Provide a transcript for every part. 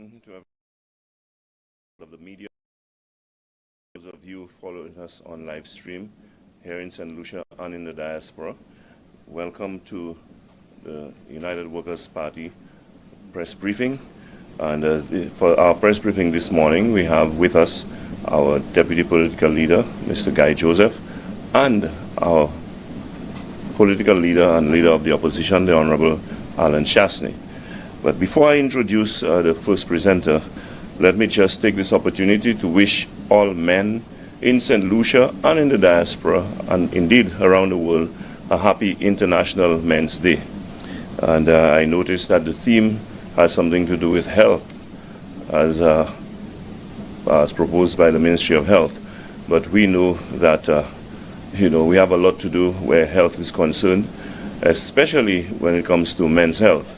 To of the media, those of you following us on live stream here in St. Lucia and in the diaspora, welcome to the United Workers' Party press briefing. And for our press briefing this morning, we have with us our Deputy Political Leader, Mr. Guy Joseph, and our political leader and leader of the opposition, the Honorable Alan Chasney. But before I introduce the first presenter, let me just take this opportunity to wish all men in St. Lucia and in the diaspora, and indeed around the world, a happy International Men's Day. And I noticed that the theme has something to do with health, as proposed by the Ministry of Health. But we know that we have a lot to do where health is concerned, especially when it comes to men's health.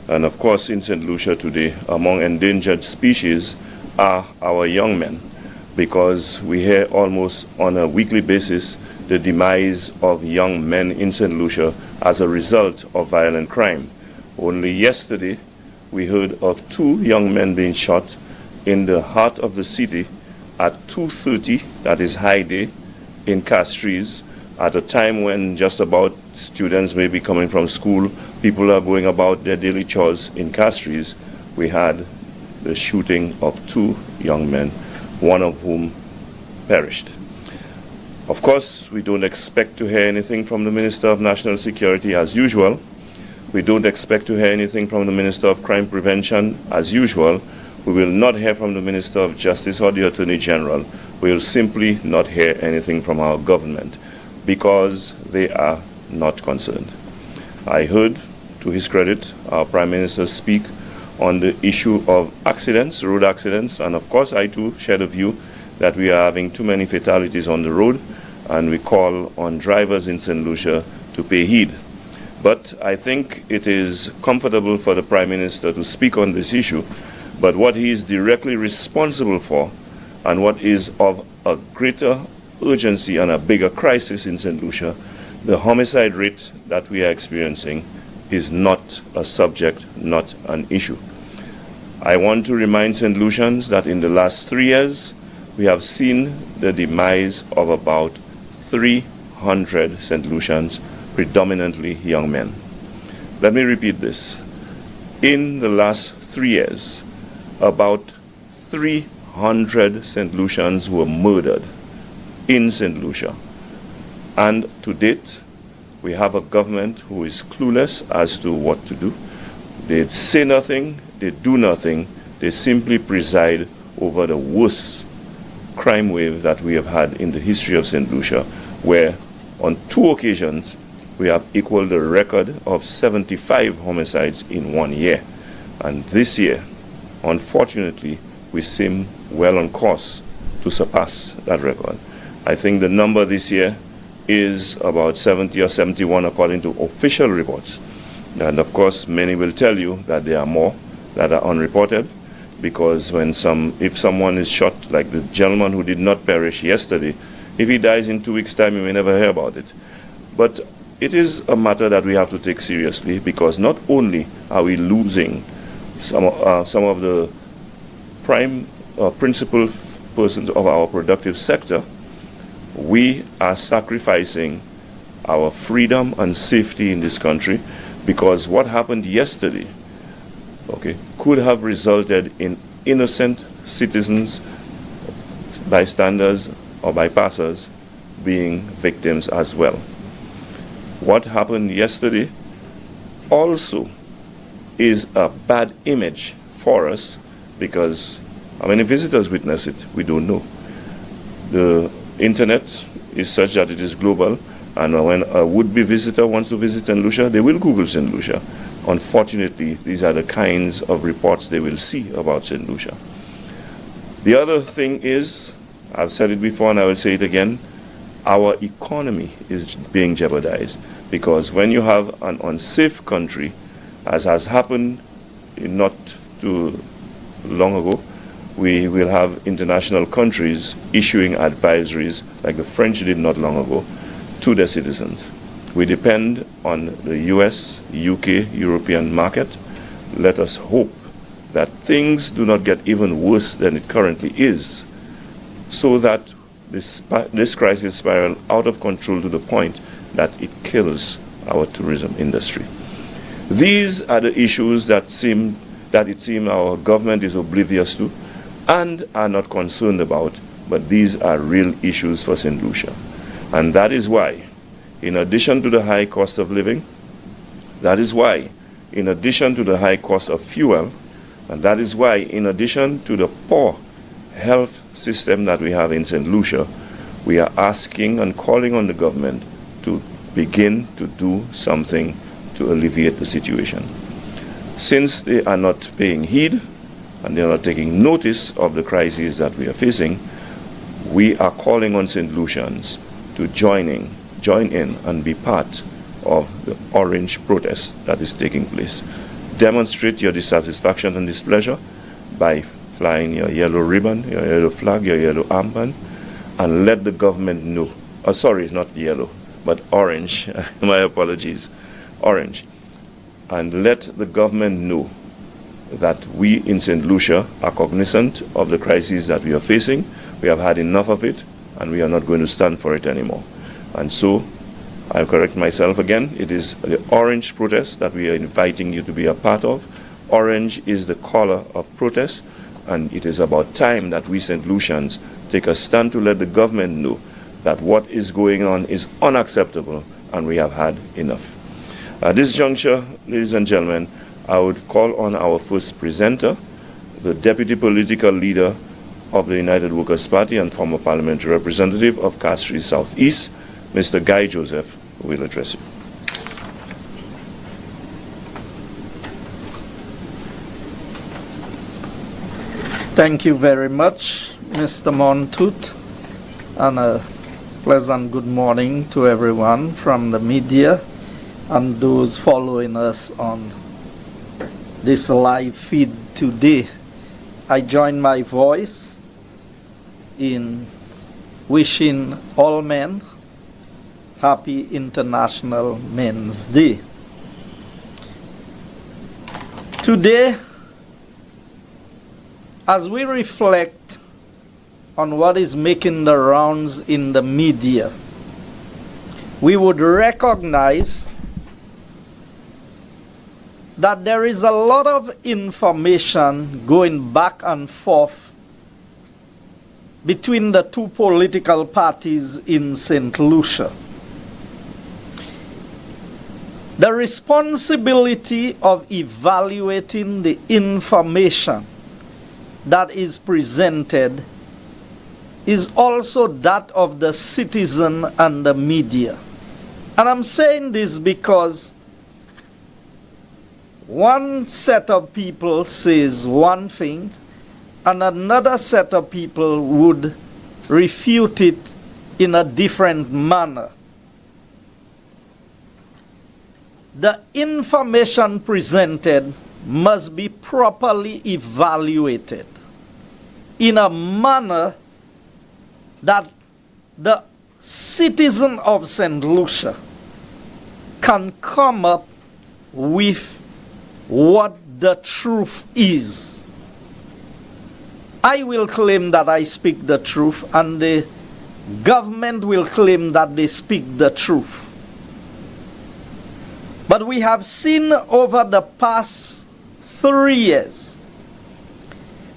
And of course, in St. Lucia today, among endangered species are our young men, because we hear almost on a weekly basis the demise of young men in St. Lucia as a result of violent crime. Only yesterday, we heard of 2 young men being shot in the heart of the city at 2:30, that is high day, in Castries, at a time when just about students may be coming from school, people are going about their daily chores in Castries. We had the shooting of 2 young men, one of whom perished. Of course, we don't expect to hear anything from the Minister of National Security as usual. We don't expect to hear anything from the Minister of Crime Prevention as usual. We will not hear from the Minister of Justice or the Attorney General. We will simply not hear anything from our government, because they are not concerned. I heard, to his credit, our Prime Minister speak on the issue of accidents, road accidents, and of course I too share the view that we are having too many fatalities on the road, and we call on drivers in St. Lucia to pay heed. But I think it is comfortable for the Prime Minister to speak on this issue, but what he is directly responsible for, and what is of a greater urgency and a bigger crisis in St. Lucia, the homicide rate that we are experiencing, is not a subject, not an issue. I want to remind St. Lucians that in the last 3 years, we have seen the demise of about 300 St. Lucians, predominantly young men. Let me repeat this. In the last 3 years, about 300 St. Lucians were murdered in St. Lucia. And to date, we have a government who is clueless as to what to do. They say nothing, they do nothing, they simply preside over the worst crime wave that we have had in the history of St. Lucia, where on 2 occasions we have equaled the record of 75 homicides in 1 year. And this year, unfortunately, we seem well on course to surpass that record. I think the number this year is about 70 or 71 according to official reports. And of course, many will tell you that there are more that are unreported, because if someone is shot, like the gentleman who did not perish yesterday, if he dies in 2 weeks' time, you may never hear about it. But it is a matter that we have to take seriously, because not only are we losing some of the prime principal persons of our productive sector, we are sacrificing our freedom and safety in this country, because what happened yesterday, could have resulted in innocent citizens, bystanders or bypassers being victims as well. What happened yesterday also is a bad image for us, because how many visitors witness it? We don't know. The internet is such that it is global, and when a would-be visitor wants to visit St. Lucia, they will Google St. Lucia. Unfortunately, these are the kinds of reports they will see about St. Lucia. The other thing is, I've said it before and I will say it again, our economy is being jeopardized, because when you have an unsafe country, as has happened not too long ago, we will have international countries issuing advisories, like the French did not long ago, to their citizens. We depend on the US, UK, European market. Let us hope that things do not get even worse than it currently is, so that this crisis spiral out of control to the point that it kills our tourism industry. These are the issues that it seems our government is oblivious to and are not concerned about, but these are real issues for St. Lucia. And that is why, in addition to the high cost of living, that is why, in addition to the high cost of fuel, and that is why, in addition to the poor health system that we have in St. Lucia, we are asking and calling on the government to begin to do something to alleviate the situation. Since they are not paying heed and they are not taking notice of the crises that we are facing, we are calling on St. Lucians to join in and be part of the orange protest that is taking place. Demonstrate your dissatisfaction and displeasure by flying your yellow ribbon, your yellow flag, your yellow armband, and let the government know. Oh, sorry, not yellow, but orange. My apologies. Orange. And let the government know that we in St. Lucia are cognizant of the crises that we are facing. We have had enough of it, and we are not going to stand for it anymore. And so, I'll correct myself again. It is the orange protest that we are inviting you to be a part of. Orange is the color of protest, and it is about time that we St. Lucians take a stand to let the government know that what is going on is unacceptable and we have had enough. At this juncture, ladies and gentlemen, I would call on our first presenter, the Deputy Political Leader of the United Workers' Party and former Parliamentary Representative of Castries Southeast, Mr. Guy Joseph, who will address you. Thank you very much, Mr. Montoot, and a pleasant good morning to everyone from the media and those following us on this live feed today. I join my voice in wishing all men Happy International Men's Day. Today, as we reflect on what is making the rounds in the media, we would recognize that there is a lot of information going back and forth between the two political parties in St. Lucia. The responsibility of evaluating the information that is presented is also that of the citizen and the media. And I'm saying this because one set of people says one thing and another set of people would refute it in a different manner. The information presented must be properly evaluated in a manner that the citizen of St. Lucia can come up with what the truth is. I will claim that I speak the truth, and the government will claim that they speak the truth. But we have seen over the past 3 years,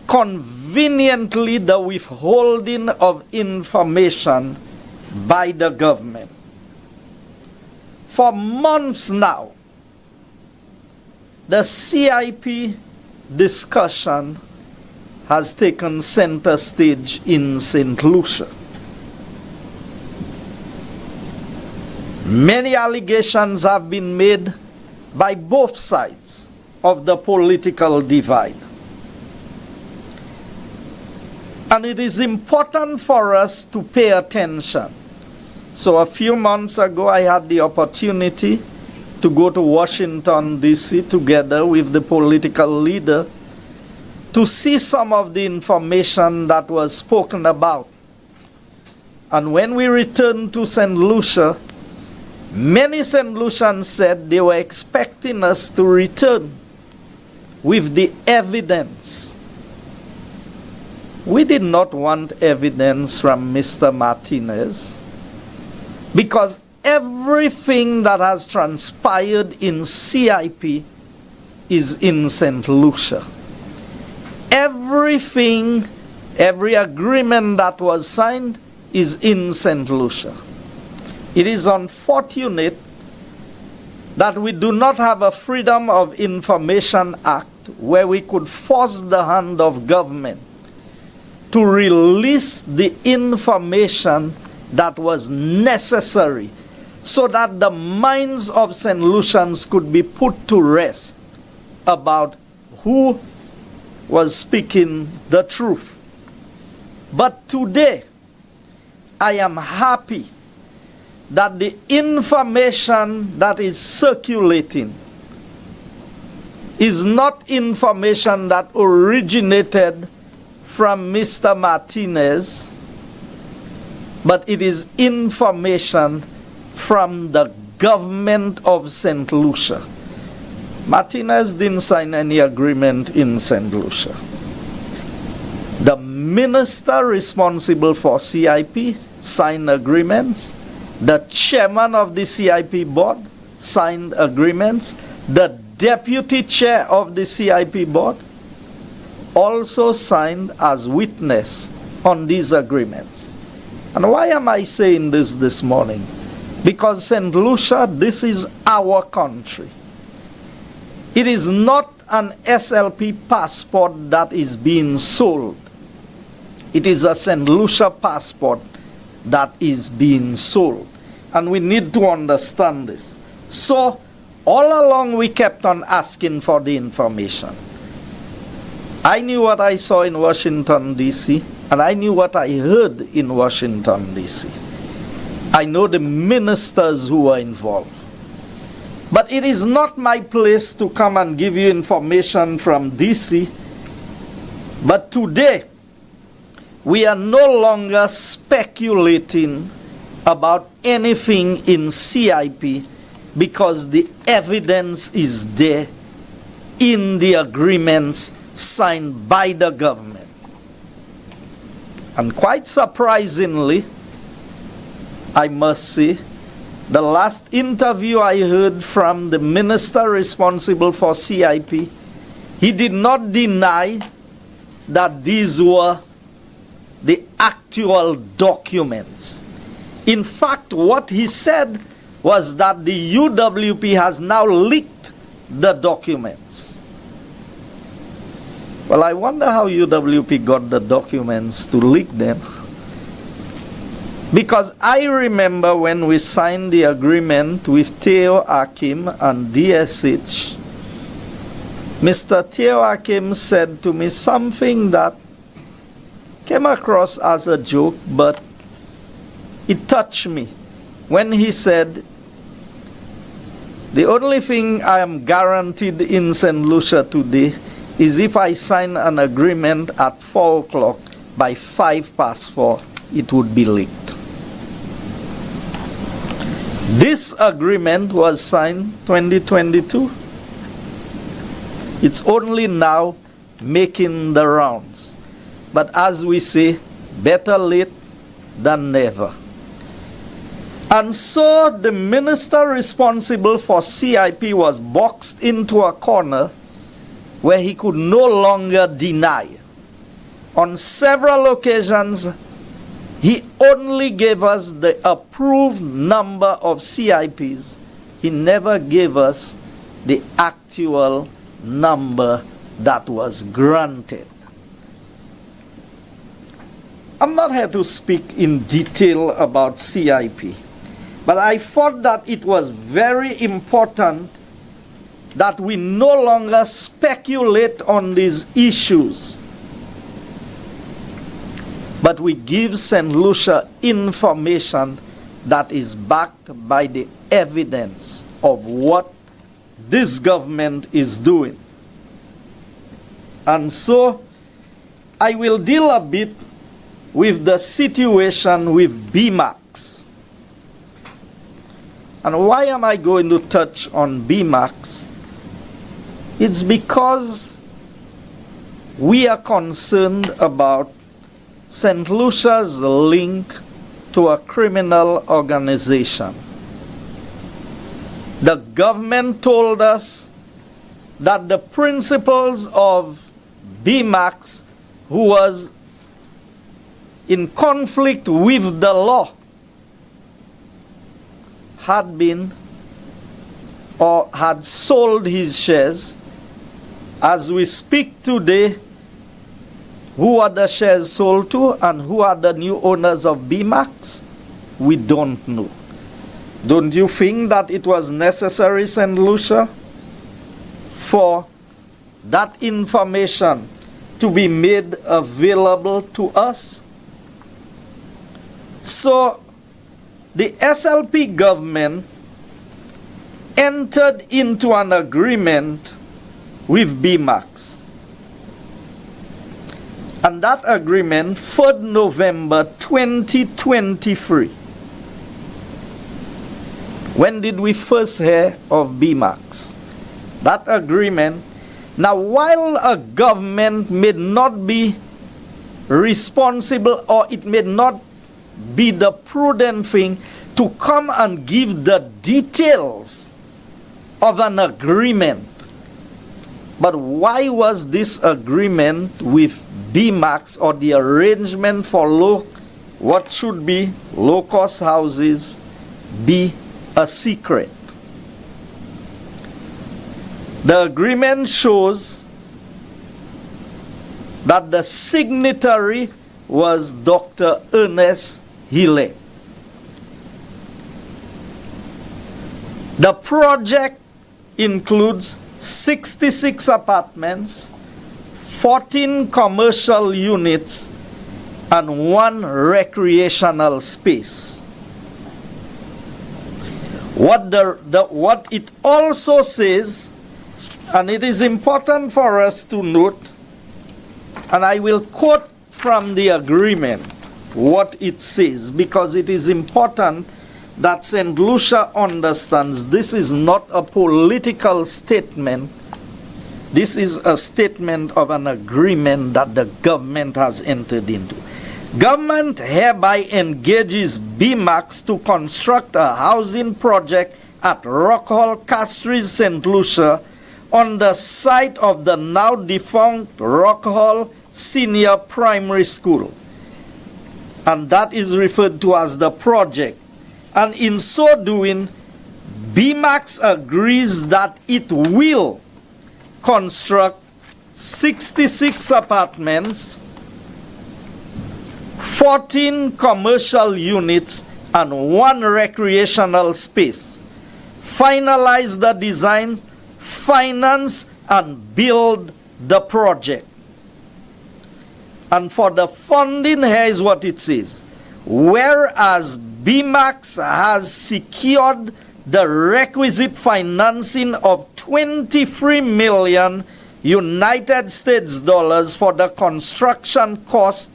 conveniently, the withholding of information by the government. For months now, the CIP discussion has taken center stage in St. Lucia. Many allegations have been made by both sides of the political divide. And it is important for us to pay attention. So a few months ago, I had the opportunity to go to Washington, D.C. together with the political leader to see some of the information that was spoken about. And when we returned to St. Lucia, many St. Lucians said they were expecting us to return with the evidence. We did not want evidence from Mr. Martinez because everything that has transpired in CIP is in St. Lucia. Everything, every agreement that was signed is in St. Lucia. It is unfortunate that we do not have a Freedom of Information Act where we could force the hand of government to release the information that was necessary so that the minds of St. Lucians could be put to rest about who was speaking the truth. But today, I am happy that the information that is circulating is not information that originated from Mr. Martinez, but it is information from the government of St. Lucia. Martinez didn't sign any agreement in St. Lucia. The minister responsible for CIP signed agreements. The chairman of the CIP board signed agreements. The deputy chair of the CIP board also signed as witness on these agreements. And why am I saying this morning? Because St. Lucia, this is our country. It is not an SLP passport that is being sold. It is a St. Lucia passport that is being sold. And we need to understand this. So, all along we kept on asking for the information. I knew what I saw in Washington, D.C., and I knew what I heard in Washington, D.C. I know the ministers who were involved. But it is not my place to come and give you information from D.C. But today, we are no longer speculating about anything in CIP because the evidence is there in the agreements signed by the government. And quite surprisingly, I must say, the last interview I heard from the minister responsible for CIP, he did not deny that these were the actual documents. In fact, what he said was that the UWP has now leaked the documents. Well, I wonder how UWP got the documents to leak them. Because I remember when we signed the agreement with Theo Akim and DSH, Mr. Theo Akim said to me something that came across as a joke, but it touched me. When he said, the only thing I am guaranteed in St. Lucia today is if I sign an agreement at 4 o'clock, by 4:05, it would be leaked. This agreement was signed 2022. It's only now making the rounds. But as we say, better late than never. And so the minister responsible for CIP was boxed into a corner where he could no longer deny. On several occasions, he only gave us the approved number of CIPs. He never gave us the actual number that was granted. I'm not here to speak in detail about CIP, but I thought that it was very important that we no longer speculate on these issues, but we give St. Lucia information that is backed by the evidence of what this government is doing. And so, I will deal a bit with the situation with Bmax. And why am I going to touch on Bmax? It's because we are concerned about St. Lucia's link to a criminal organization. The government told us that the principals of Bmax, who was in conflict with the law, had been or had sold his shares. As we speak today, who are the shares sold to and who are the new owners of Bmax? We don't know. Don't you think that it was necessary, St. Lucia, for that information to be made available to us? So the SLP government entered into an agreement with Bmax. And that agreement, 3rd November 2023. When did we first hear of Bmax? That agreement. Now, while a government may not be responsible, or it may not be the prudent thing to come and give the details of an agreement, but why was this agreement with Bmax, or the arrangement for what should be low-cost houses, be a secret? The agreement shows that the signatory was Dr. Ernest Hille. The project includes 66 apartments, 14 commercial units, and 1 recreational space. What it also says, and it is important for us to note, and I will quote from the agreement what it says, because it is important that St. Lucia understands this is not a political statement. This is a statement of an agreement that the government has entered into. Government hereby engages Bmax to construct a housing project at Rock Hall, Castries, St. Lucia, on the site of the now defunct Rock Hall Senior Primary School. And that is referred to as the project. And in so doing, Bmax agrees that it will construct 66 apartments, 14 commercial units, and 1 recreational space, finalize the designs, finance and build the project. And for the funding, here is what it says. Whereas Bmax has secured the requisite financing of 23 million United States dollars for the construction cost,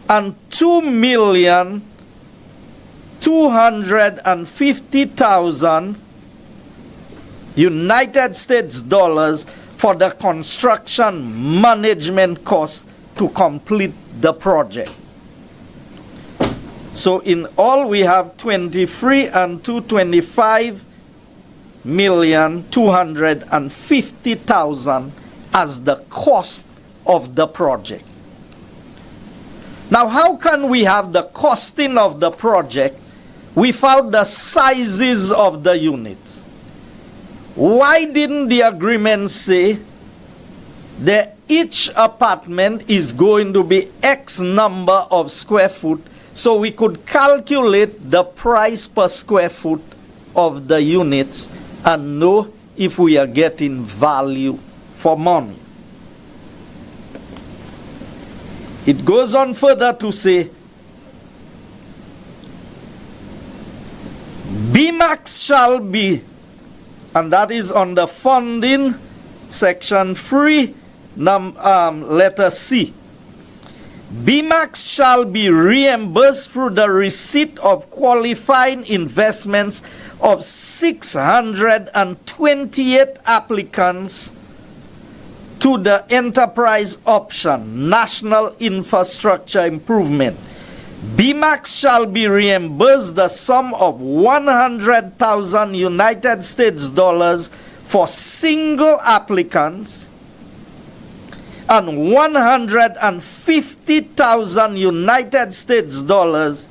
and 2,250,000 United States dollars for the construction management cost to complete the project. So in all, we have 23 and 225,250,000 as the cost of the project. Now, how can we have the costing of the project without the sizes of the units? Why didn't the agreement say that each apartment is going to be X number of square foot, so we could calculate the price per square foot of the units and know if we are getting value for money? It goes on further to say, Bmax shall be, and that is on the funding, section 3, letter C. Bmax shall be reimbursed through the receipt of qualifying investments of 628 applicants to the enterprise option, National Infrastructure Improvement, Bmax shall be reimbursed the sum of 100,000 United States dollars for single applicants and 150,000 United States dollars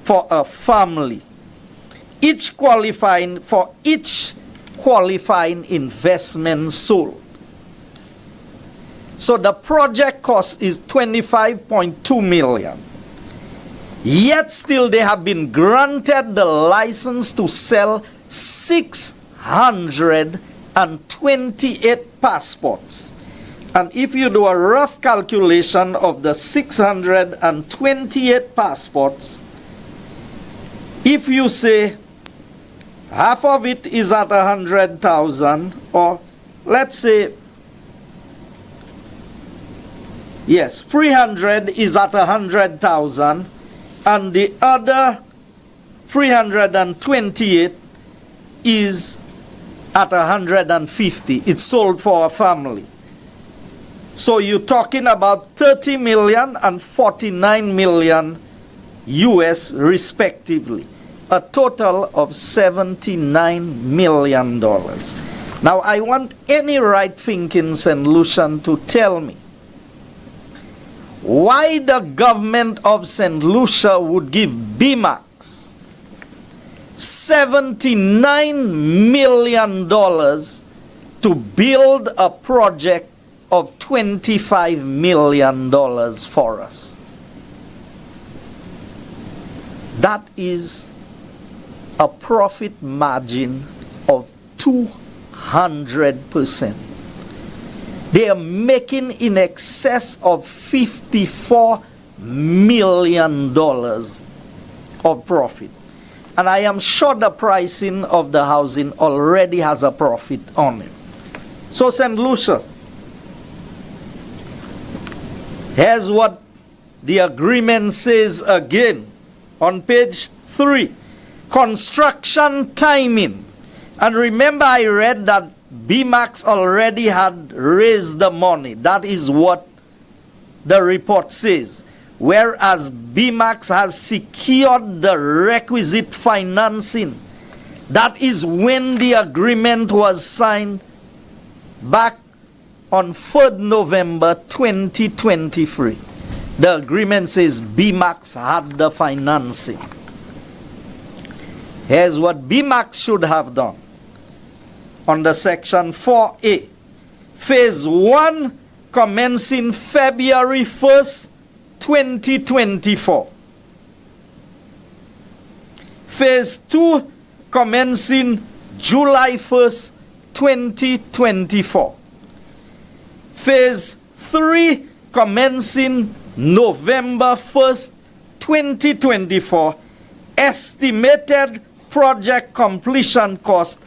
for a family, each qualifying investment sold. So the project cost is 25.2 million. Yet still they have been granted the license to sell 628 passports. And if you do a rough calculation of the 628 passports, if you say half of it is at 100,000, or let's say, yes, 300 is at 100,000, and the other 328 is at 150. It's sold for a family. So you're talking about 30 million and 49 million US respectively. A total of $79 million. Now I want any right-thinking St. Lucian to tell me why the government of St. Lucia would give Bmax $79 million to build a project of $25 million for us. That is a profit margin of 200%. They are making in excess of $54 million of profit. And I am sure the pricing of the housing already has a profit on it. So St. Lucia, here's what the agreement says again on page 3. Construction timing. And remember I read that Bmax already had raised the money. That is what the report says. Whereas Bmax has secured the requisite financing. That is when the agreement was signed back on 3rd November 2023. The agreement says Bmax had the financing. Here's what Bmax should have done. Under section 4A, phase 1 commencing February 1st, 2024. Phase 2 commencing July 1st, 2024. Phase 3 commencing November 1st, 2024. Estimated project completion cost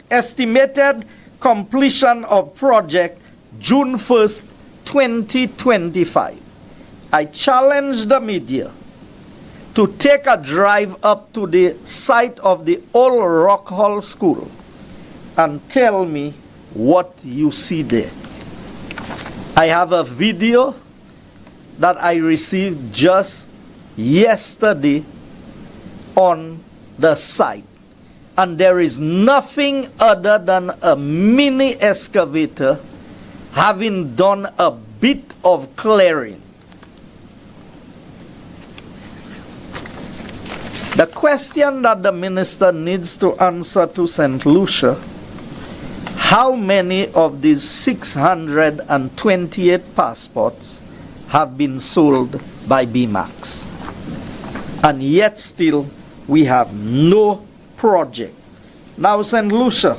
estimated completion of project June 1st, 2025. I challenge the media to take a drive up to the site of the old Rock Hall School and tell me what you see there. I have a video that I received just yesterday on the site. And there is nothing other than a mini excavator having done a bit of clearing. The question that the minister needs to answer to St. Lucia, how many of these 628 passports have been sold by Bmax? And yet still we have no project. Now St. Lucia,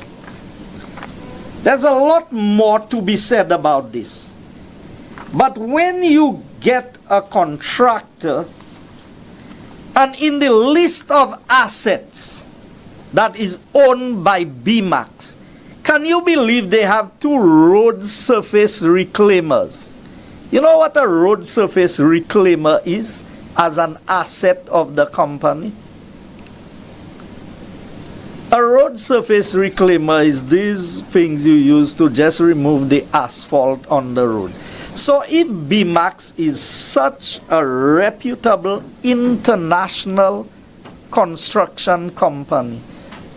there's a lot more to be said about this. But when you get a contractor and in the list of assets that is owned by Bmax, can you believe they have 2 road surface reclaimers? You know what a road surface reclaimer is as an asset of the company? A road surface reclaimer is these things you use to just remove the asphalt on the road. So if Bmax is such a reputable international construction company,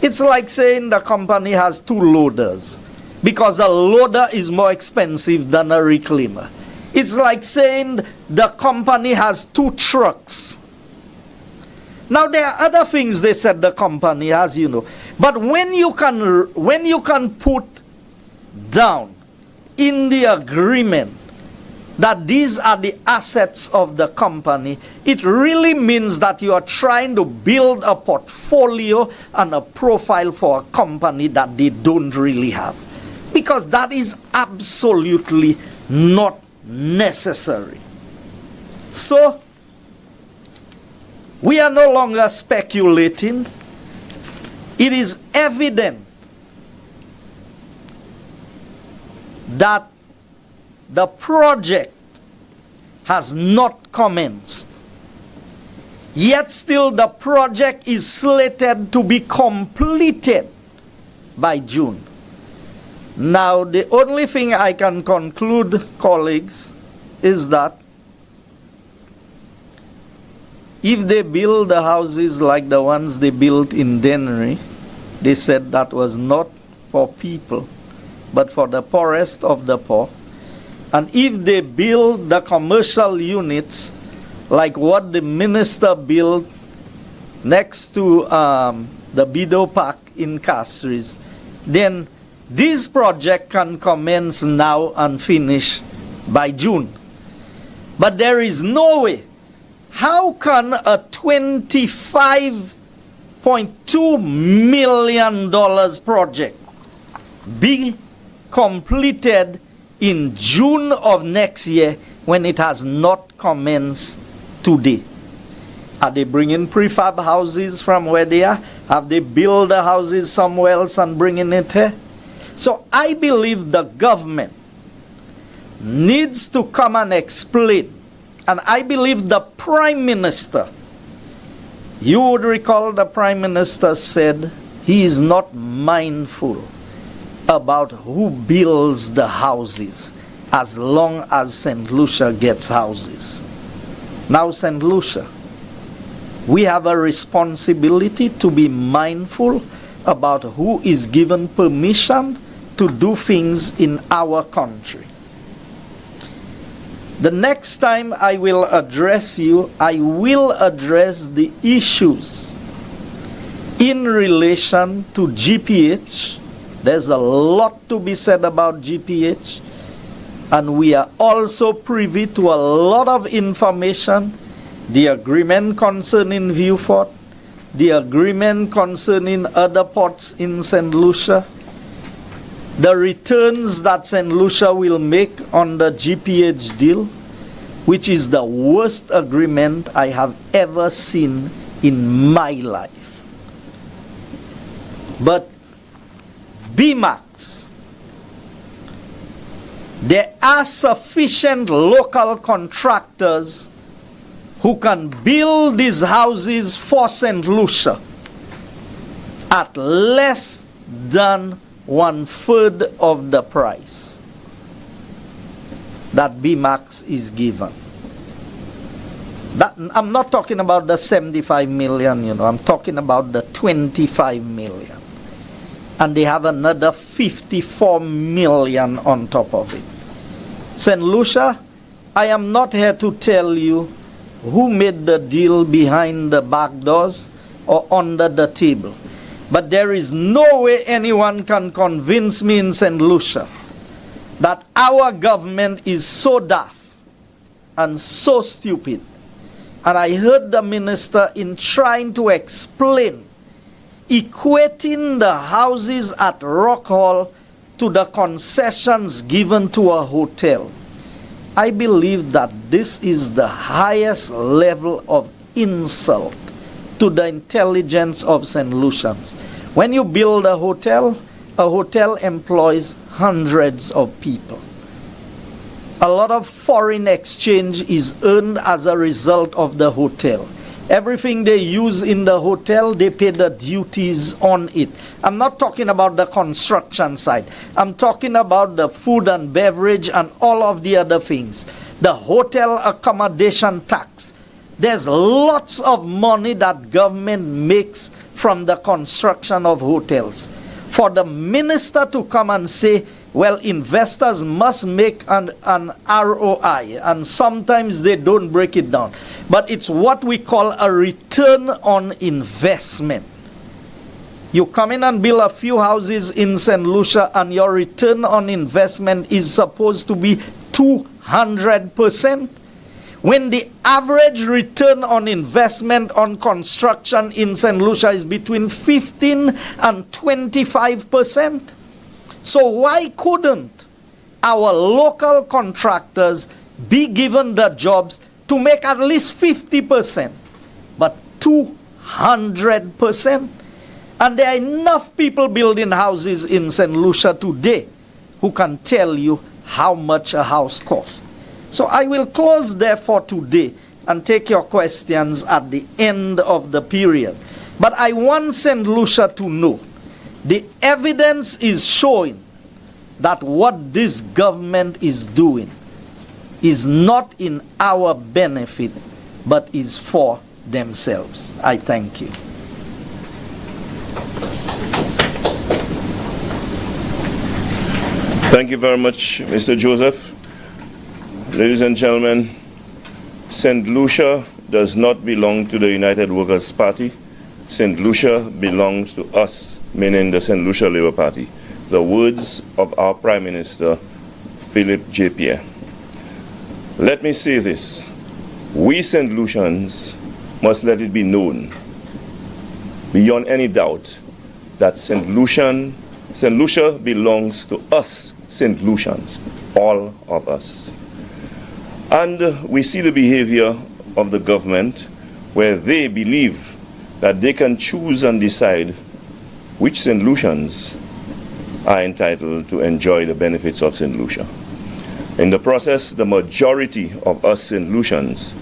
it's like saying the company has two loaders because a loader is more expensive than a reclaimer. It's like saying the company has two trucks. Now there are other things they said the company has, you know. But when you can put down in the agreement that these are the assets of the company, it really means that you are trying to build a portfolio and a profile for a company that they don't really have. Because that is absolutely not necessary. So, we are no longer speculating. It is evident that the project has not commenced. Yet still the project is slated to be completed by June. Now, the only thing I can conclude, colleagues, is that if they build the houses like the ones they built in Dennery, they said that was not for people, but for the poorest of the poor. And if they build the commercial units like what the minister built next to the Bido Park in Castries, then this project can commence now and finish by June. But there is no way. How can a $25.2 million project be completed in June of next year when it has not commenced today? Are they bringing prefab houses from where they are? Have they built the houses somewhere else and bringing it here? So I believe the government needs to come and explain. And I believe the Prime Minister, you would recall the Prime Minister said he is not mindful about who builds the houses as long as St. Lucia gets houses. Now, St. Lucia, we have a responsibility to be mindful about who is given permission to do things in our country. The next time I will address you, I will address the issues in relation to GPH. There's a lot to be said about GPH, and we are also privy to a lot of information. The agreement concerning Viewfort, the agreement concerning other ports in St. Lucia, the returns that St. Lucia will make on the GPH deal, which is the worst agreement I have ever seen in my life. But Bmax, there are sufficient local contractors who can build these houses for St. Lucia at less than 1/3 of the price that Bmax is given. That, I'm not talking about the 75 million, I'm talking about the 25 million. And they have another 54 million on top of it. St. Lucia, I am not here to tell you who made the deal behind the back doors or under the table. But there is no way anyone can convince me in St. Lucia that our government is so daft and so stupid. And I heard the minister in trying to explain, equating the houses at Rock Hall to the concessions given to a hotel. I believe that this is the highest level of insult to the intelligence of St. Lucians. When you build a hotel employs hundreds of people. A lot of foreign exchange is earned as a result of the hotel. Everything they use in the hotel, they pay the duties on it. I'm not talking about the construction side. I'm talking about the food and beverage and all of the other things. The hotel accommodation tax. There's lots of money that government makes from the construction of hotels. For the minister to come and say, well, investors must make an ROI, and sometimes they don't break it down. But it's what we call a return on investment. You come in and build a few houses in St. Lucia, and your return on investment is supposed to be 200%. When the average return on investment on construction in St. Lucia is between 15 and 25%. So why couldn't our local contractors be given the jobs to make at least 50%, but 200%? And there are enough people building houses in St. Lucia today who can tell you how much a house costs. So I will close there for today and take your questions at the end of the period. But I want St. Lucia to know the evidence is showing that what this government is doing is not in our benefit, but is for themselves. I thank you. Thank you very much, Mr. Joseph. Ladies and gentlemen, St. Lucia does not belong to the United Workers' Party. St. Lucia belongs to us, meaning the St. Lucia Labour Party. The words of our Prime Minister, Philip J. Pierre. Let me say this. We St. Lucians must let it be known, beyond any doubt, that St. Lucia belongs to us, St. Lucians, all of us. And we see the behavior of the government where they believe that they can choose and decide which St. Lucians are entitled to enjoy the benefits of St. Lucia. In the process, the majority of us St. Lucians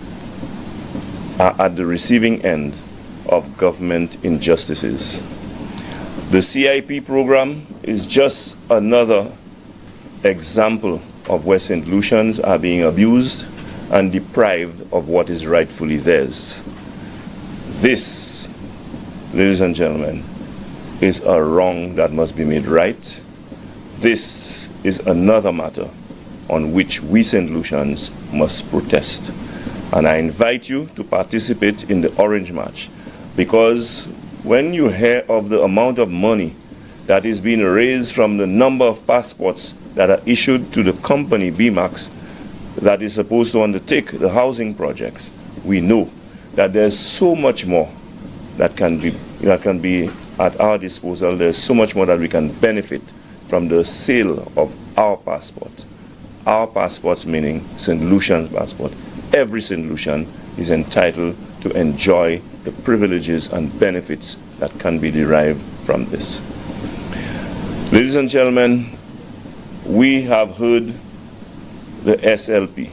are at the receiving end of government injustices. The CIP program is just another example of where St. Lucians are being abused and deprived of what is rightfully theirs. This, ladies and gentlemen, is a wrong that must be made right. This is another matter on which we St. Lucians must protest. And I invite you to participate in the Orange March, because when you hear of the amount of money that is being raised from the number of passports that are issued to the company Bmax that is supposed to undertake the housing projects, we know that there's so much more that can be at our disposal. There's so much more that we can benefit from the sale of our passport. Our passports meaning St. Lucian's passport. Every St. Lucian is entitled to enjoy the privileges and benefits that can be derived from this. Ladies and gentlemen, we have heard the SLP,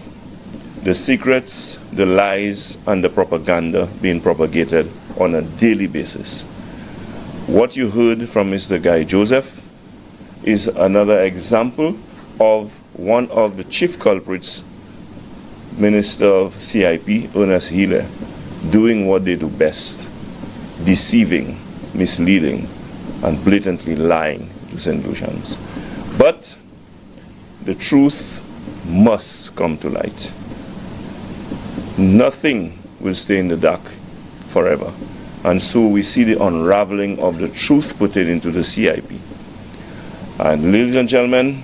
the secrets, the lies, and the propaganda being propagated on a daily basis. What you heard from Mr. Guy Joseph is another example of one of the chief culprits, Minister of CIP, Ernest Healy, doing what they do best, deceiving, misleading, and blatantly lying to St. Lucians. But the truth must come to light. Nothing will stay in the dark forever. And so we see the unraveling of the truth pertaining to the CIP. And ladies and gentlemen,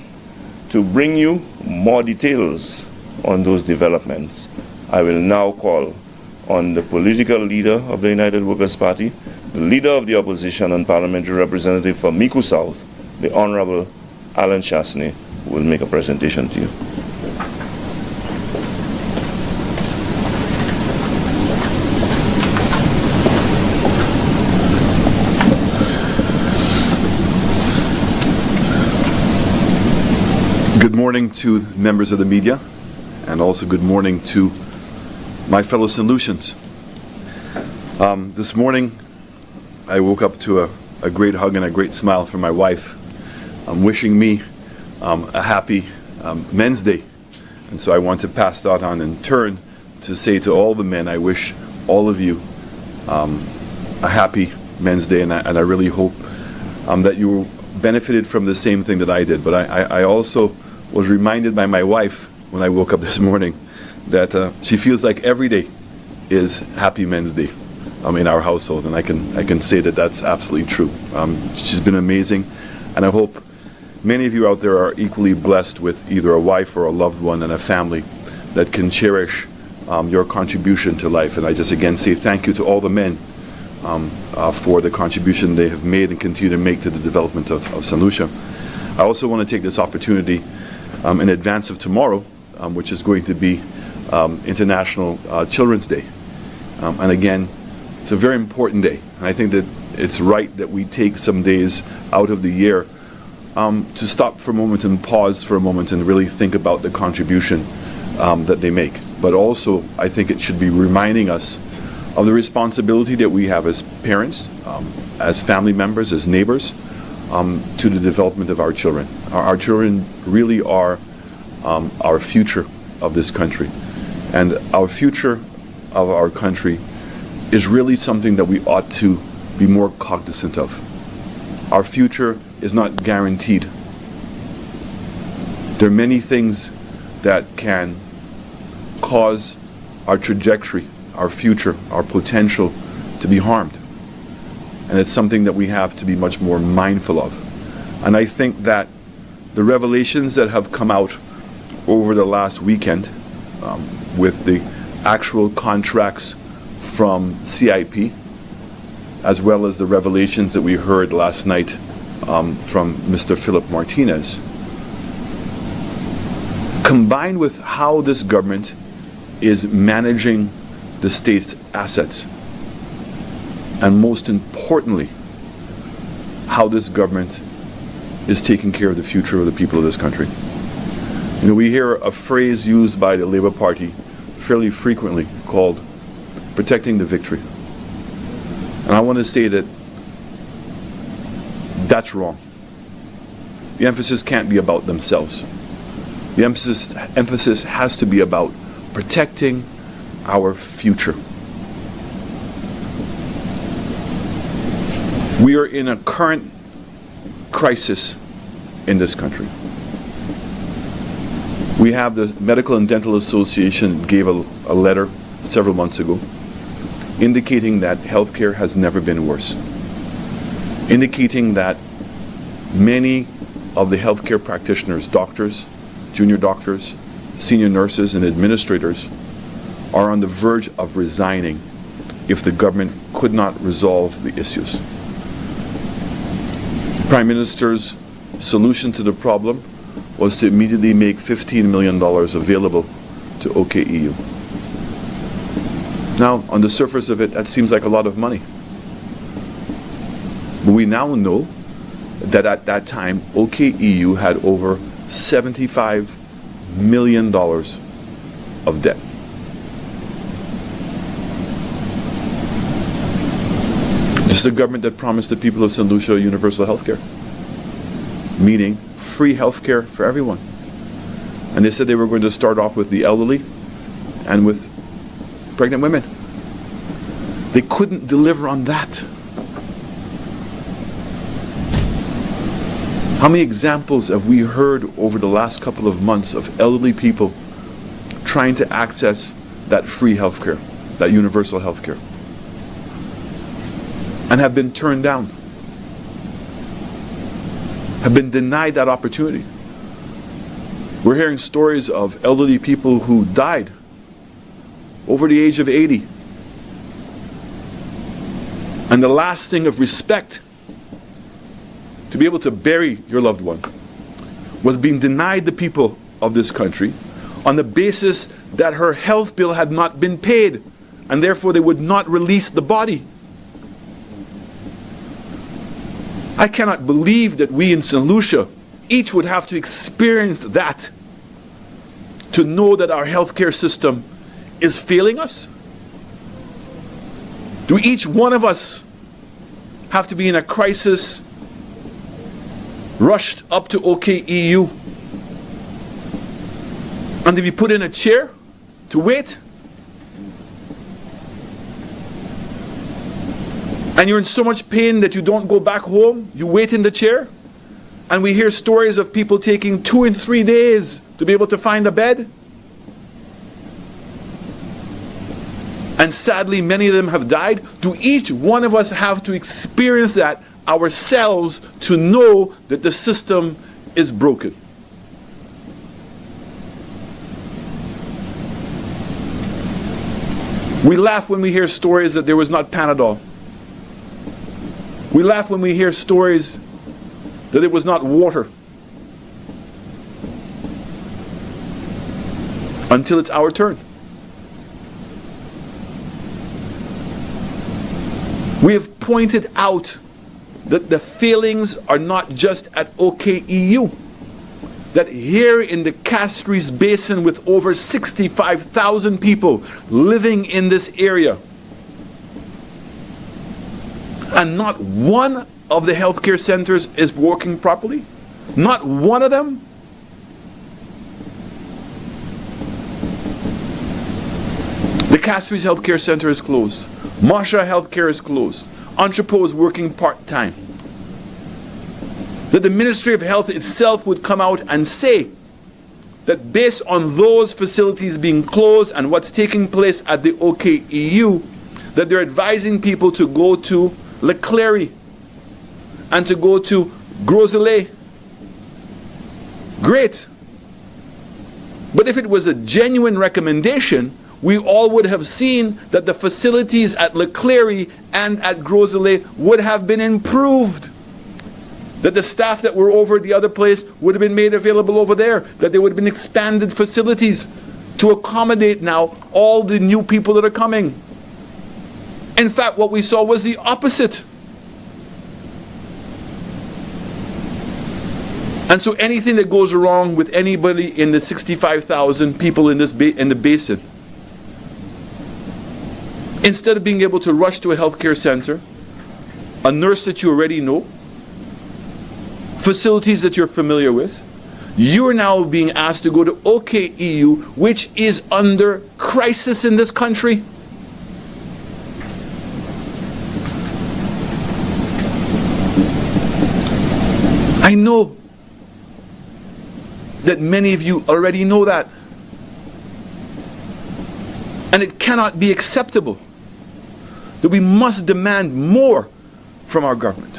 to bring you more details on those developments, I will now call on the political leader of the United Workers' Party, the leader of the opposition and parliamentary representative for Mico South, the Honorable Alan Chasney, who will make a presentation to you. Good morning to members of the media, and also good morning to my fellow St. Lucians. This morning, I woke up to a great hug and a great smile from my wife, wishing me a happy Men's Day. And so I want to pass that on in turn to say to all the men, I wish all of you a happy Men's Day, and I really hope that you benefited from the same thing that I did. But I also was reminded by my wife when I woke up this morning that she feels like every day is Happy Men's Day in our household, and I can say that that's absolutely true. She's been amazing, and I hope many of you out there are equally blessed with either a wife or a loved one and a family that can cherish your contribution to life. And I just again say thank you to all the men for the contribution they have made and continue to make to the development of St. Lucia. I also want to take this opportunity in advance of tomorrow, which is going to be International Children's Day. And again, it's a very important day. And I think that it's right that we take some days out of the year to stop for a moment and pause for a moment and really think about the contribution that they make. But also, I think it should be reminding us of the responsibility that we have as parents, as family members, as neighbors, to the development of our children. Our children really are our future of this country. And our future of our country is really something that we ought to be more cognizant of. Our future is not guaranteed. There are many things that can cause our trajectory, our future, our potential to be harmed. And it's something that we have to be much more mindful of. And I think that the revelations that have come out over the last weekend with the actual contracts from CIP, as well as the revelations that we heard last night from Mr. Philip Martinez, combined with how this government is managing the state's assets, and most importantly, how this government is taking care of the future of the people of this country. You know, we hear a phrase used by the Labour Party fairly frequently called protecting the victory. And I want to say that that's wrong. The emphasis can't be about themselves. The emphasis has to be about protecting our future. We are in a current crisis in this country. We have the Medical and Dental Association gave a letter several months ago indicating that healthcare has never been worse, indicating that many of the healthcare practitioners, doctors, junior doctors, senior nurses, and administrators are on the verge of resigning if the government could not resolve the issues. The Prime Minister's solution to the problem was to immediately make $15 million available to OKEU. Now, on the surface of it, that seems like a lot of money. But we now know that at that time, OKEU had over $75 million of debt. This is a government that promised the people of St. Lucia universal health care, meaning free health care for everyone. And they said they were going to start off with the elderly and with pregnant women. They couldn't deliver on that. How many examples have we heard over the last couple of months of elderly people trying to access that free health care, that universal health care, and have been turned down, have been denied that opportunity? We're hearing stories of elderly people who died over the age of 80. And the last thing of respect, to be able to bury your loved one, was being denied the people of this country on the basis that her health bill had not been paid, and therefore they would not release the body. I cannot believe that we in St. Lucia each would have to experience that to know that our healthcare system is failing us. Do each one of us have to be in a crisis, rushed up to OKEU, and to be put in a chair to wait? And you're in so much pain that you don't go back home, you wait in the chair? And we hear stories of people taking 2 and 3 days to be able to find a bed. And sadly, many of them have died. Do each one of us have to experience that ourselves to know that the system is broken? We laugh when we hear stories that there was not Panadol. We laugh when we hear stories that it was not water. Until it's our turn. We have pointed out that the failings are not just at OKEU. That here in the Castries Basin, with over 65,000 people living in this area, and not one of the healthcare centers is working properly? Not one of them? The Castries Healthcare Center is closed. Marsha Healthcare is closed. Entrepot is working part-time. That the Ministry of Health itself would come out and say that based on those facilities being closed and what's taking place at the OKEU, that they're advising people to go to Leclerc and to go to Groselet. Great. But if it was a genuine recommendation, we all would have seen that the facilities at Leclerc and at Groselet would have been improved. That the staff that were over at the other place would have been made available over there. That there would have been expanded facilities to accommodate now all the new people that are coming. In fact, what we saw was the opposite. And so anything that goes wrong with anybody in the 65,000 people in this in the basin, instead of being able to rush to a healthcare center, a nurse that you already know, facilities that you're familiar with, you're now being asked to go to OKEU, which is under crisis in this country. I know that many of you already know that. And it cannot be acceptable that we must demand more from our government.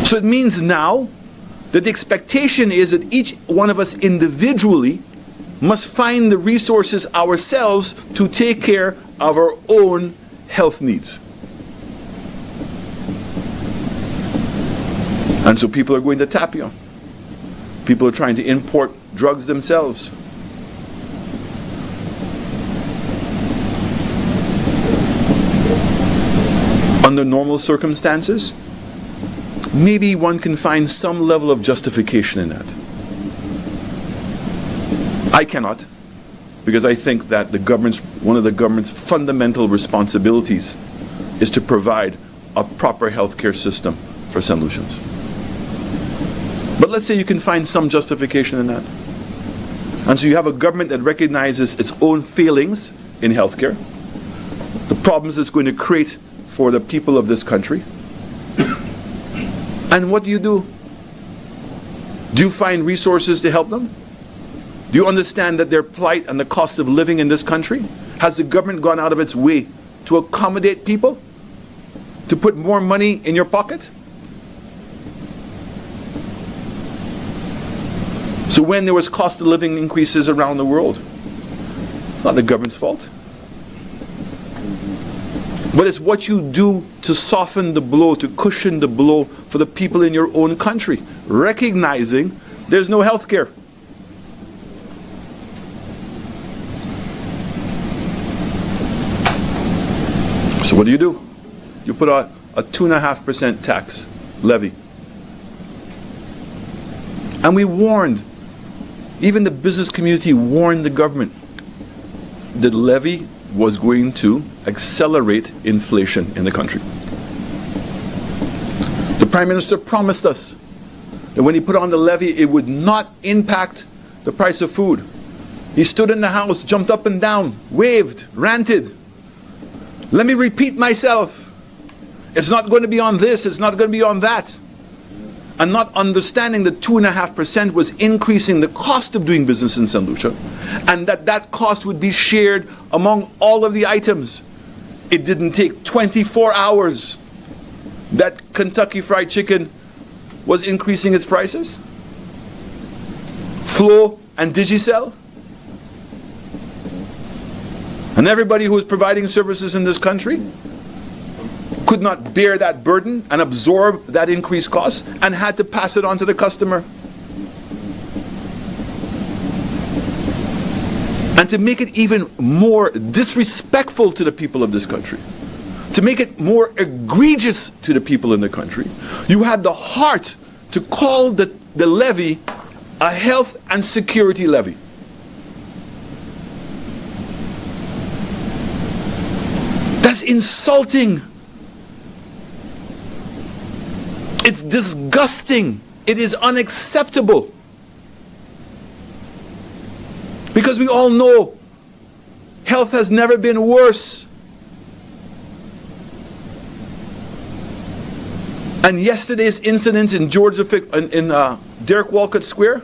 So it means now that the expectation is that each one of us individually must find the resources ourselves to take care of our own health needs. And so people are going to Tapia. People are trying to import drugs themselves. Under normal circumstances, maybe one can find some level of justification in that. I cannot, because I think that one of the government's fundamental responsibilities is to provide a proper healthcare system for St. Lucians. But let's say you can find some justification in that. And so you have a government that recognizes its own failings in healthcare, the problems it's going to create for the people of this country. And what do? Do you find resources to help them? Do you understand that their plight and the cost of living in this country? Has the government gone out of its way to accommodate people? To put more money in your pocket? So when there was cost of living increases around the world, not the government's fault. But it's what you do to soften the blow, to cushion the blow for the people in your own country, recognizing there's no health care. So what do? You put a 2.5% tax levy. And we warned, even the business community warned the government, the levy was going to accelerate inflation in the country. The Prime Minister promised us that when he put on the levy, it would not impact the price of food. He stood in the House, jumped up and down, waved, ranted. Let me repeat myself. It's not going to be on this, it's not going to be on that. And not understanding that 2.5% was increasing the cost of doing business in St. Lucia, and that cost would be shared among all of the items. It didn't take 24 hours that Kentucky Fried Chicken was increasing its prices. Flow and Digicel. And everybody who is providing services in this country could not bear that burden and absorb that increased cost and had to pass it on to the customer. And to make it even more disrespectful to the people of this country, to make it more egregious to the people in the country, you had the heart to call the levy a health and security levy. That's insulting. It's disgusting. It is unacceptable. Because we all know health has never been worse. And yesterday's incident in Derek Walcott Square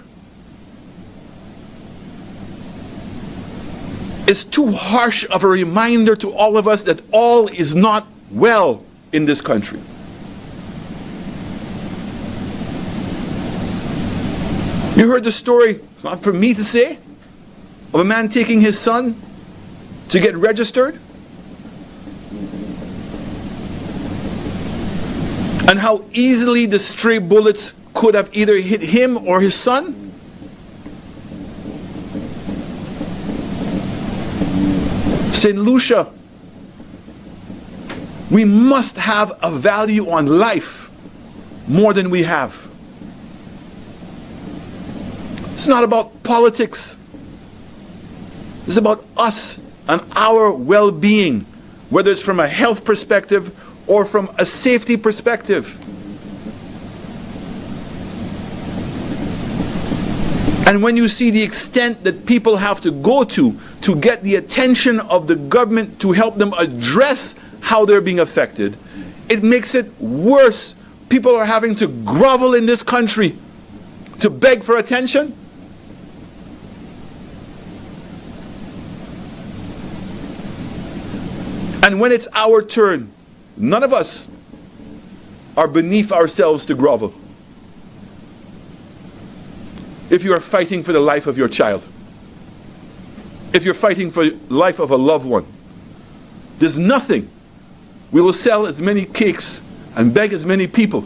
is too harsh of a reminder to all of us that all is not well in this country. You heard the story, it's not for me to say, of a man taking his son to get registered, and how easily the stray bullets could have either hit him or his son. St. Lucia, we must have a value on life more than we have. It's not about politics. It's about us and our well-being, whether it's from a health perspective or from a safety perspective. And when you see the extent that people have to go to get the attention of the government to help them address how they're being affected, it makes it worse. People are having to grovel in this country to beg for attention. And when it's our turn, none of us are beneath ourselves to grovel. If you are fighting for the life of your child, if you're fighting for the life of a loved one, there's nothing. We will sell as many cakes and beg as many people.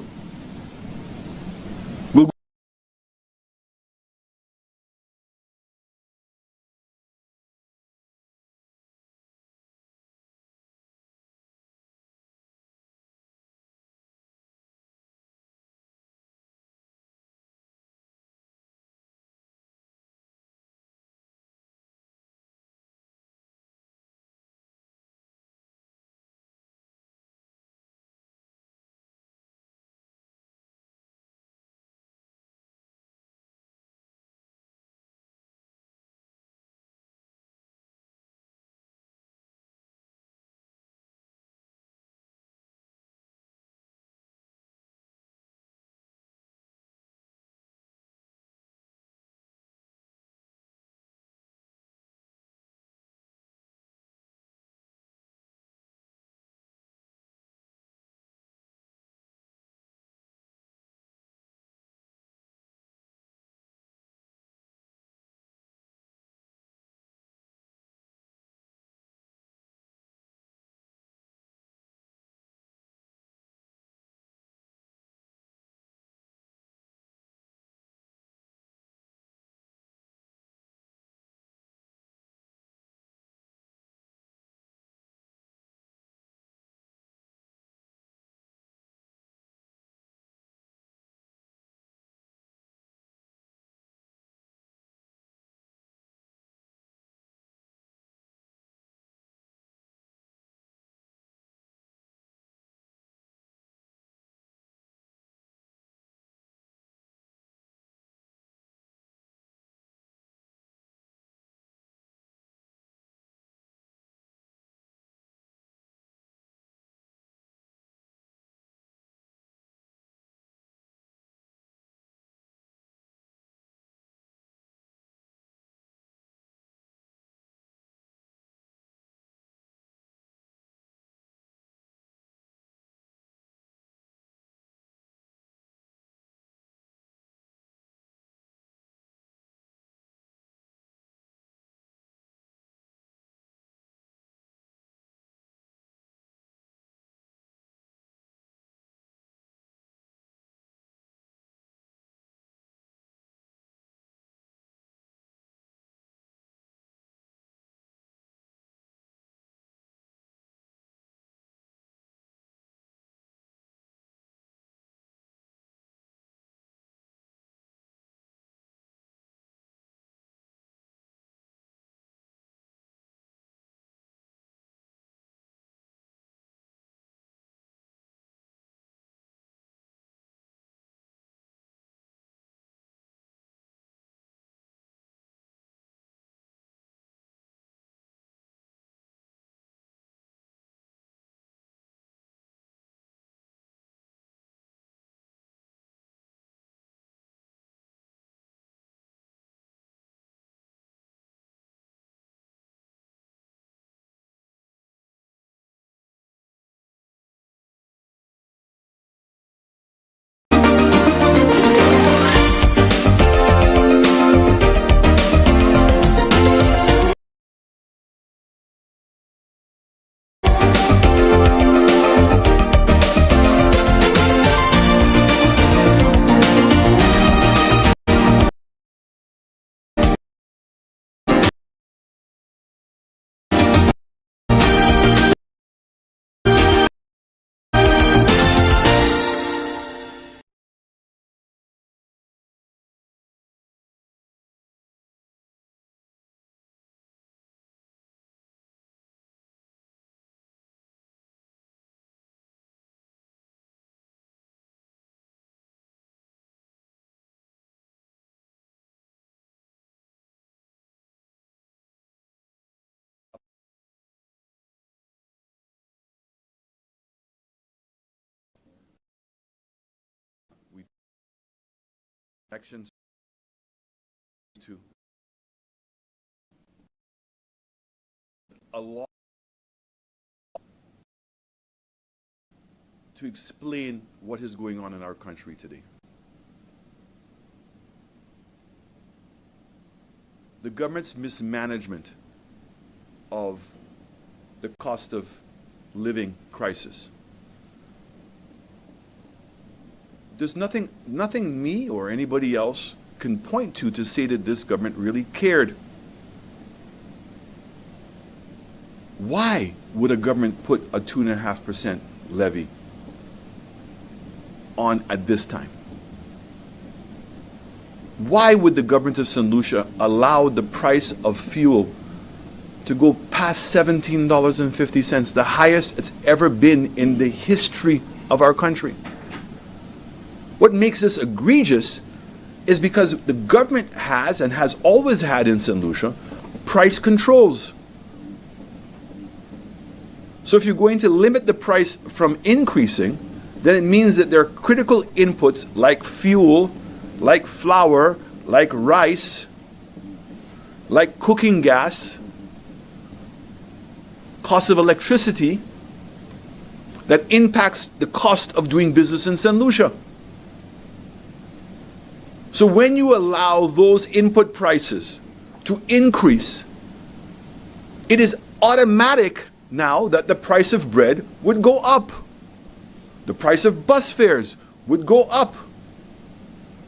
Section 2. A law to explain what is going on in our country today. The government's mismanagement of the cost of living crisis. There's nothing me or anybody else can point to say that this government really cared. Why would a government put a 2.5% levy on at this time? Why would the government of St. Lucia allow the price of fuel to go past $17.50, the highest it's ever been in the history of our country? What makes this egregious is because the government has and has always had in St. Lucia price controls. So if you're going to limit the price from increasing, then it means that there are critical inputs like fuel, like flour, like rice, like cooking gas, cost of electricity, that impacts the cost of doing business in St. Lucia. So when you allow those input prices to increase, it is automatic now that the price of bread would go up. The price of bus fares would go up.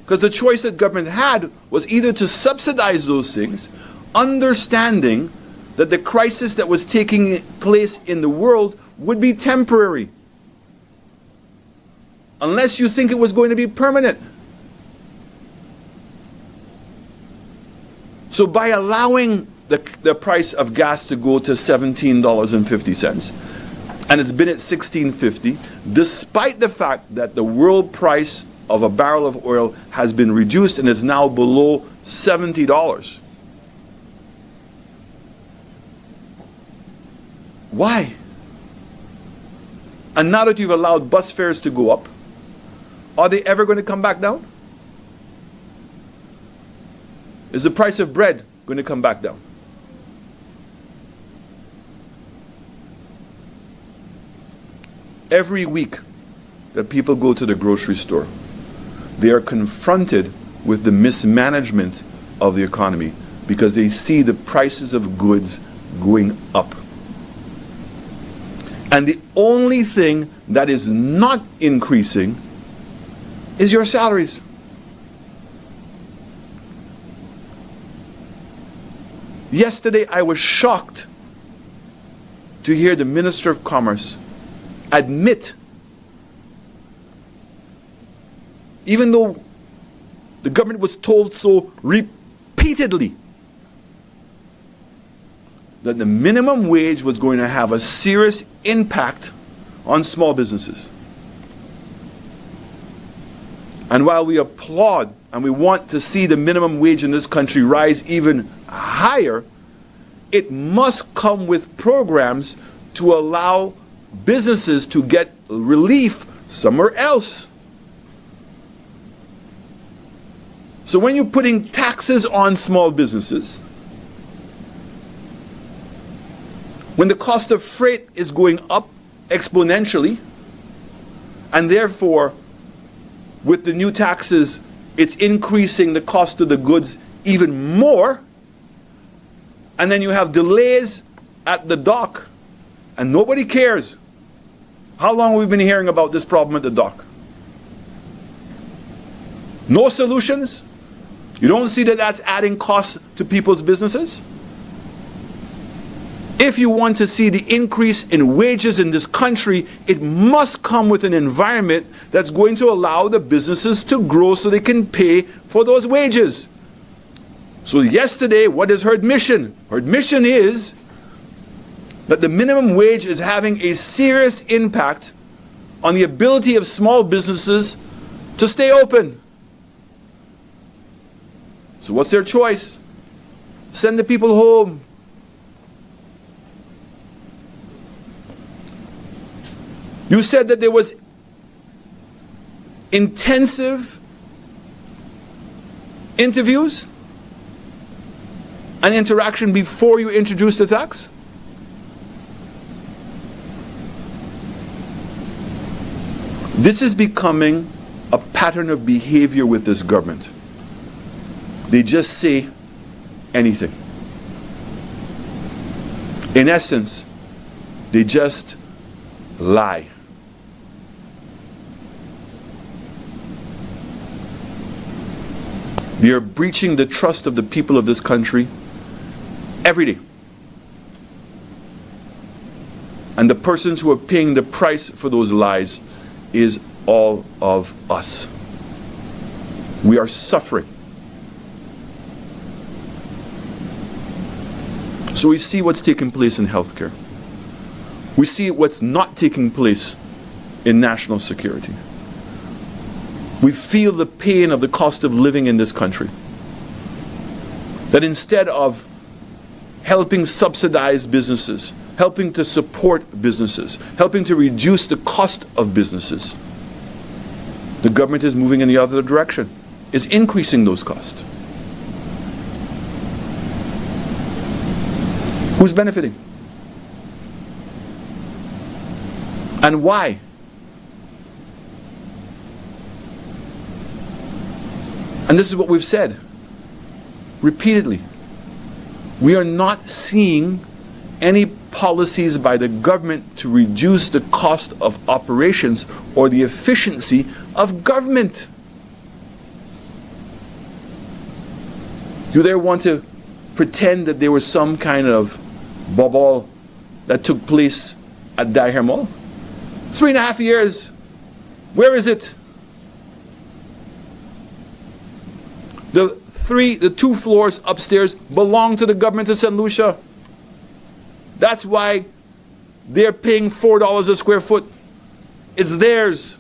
Because the choice that government had was either to subsidize those things, understanding that the crisis that was taking place in the world would be temporary. Unless you think it was going to be permanent. So by allowing the price of gas to go to $17.50, and it's been at $16.50, despite the fact that the world price of a barrel of oil has been reduced and is now below $70. Why? And now that you've allowed bus fares to go up, are they ever going to come back down? Is the price of bread going to come back down? Every week that people go to the grocery store, they are confronted with the mismanagement of the economy because they see the prices of goods going up. And the only thing that is not increasing is your salaries. Yesterday, I was shocked to hear the Minister of Commerce admit, even though the government was told so repeatedly, that the minimum wage was going to have a serious impact on small businesses. And while we applaud and we want to see the minimum wage in this country rise even higher, it must come with programs to allow businesses to get relief somewhere else. So when you're putting taxes on small businesses, when the cost of freight is going up exponentially, and therefore with the new taxes it's increasing the cost of the goods even more, and then you have delays at the dock, and nobody cares. How long have we been hearing about this problem at the dock? No solutions? You don't see that that's adding costs to people's businesses? If you want to see the increase in wages in this country, it must come with an environment that's going to allow the businesses to grow so they can pay for those wages. So yesterday, what is her admission? Her admission is that the minimum wage is having a serious impact on the ability of small businesses to stay open. So what's their choice? Send the people home. You said that there was intensive interviews and interaction before you introduce the tax? This is becoming a pattern of behavior with this government. They just say anything. In essence, they just lie. They are breaching the trust of the people of this country every day. And the persons who are paying the price for those lies is all of us. We are suffering. So we see what's taking place in healthcare. We see what's not taking place in national security. We feel the pain of the cost of living in this country. That instead of helping subsidize businesses, helping to support businesses, helping to reduce the cost of businesses, the government is moving in the other direction, is increasing those costs. Who's benefiting? And why? And this is what we've said repeatedly. We are not seeing any policies by the government to reduce the cost of operations or the efficiency of government. You there want to pretend that there was some kind of bubble that took place at Daher Mall? 3.5 years. Where is it? The 2 floors upstairs belong to the government of St. Lucia. That's why they're paying $4 a square foot. It's theirs.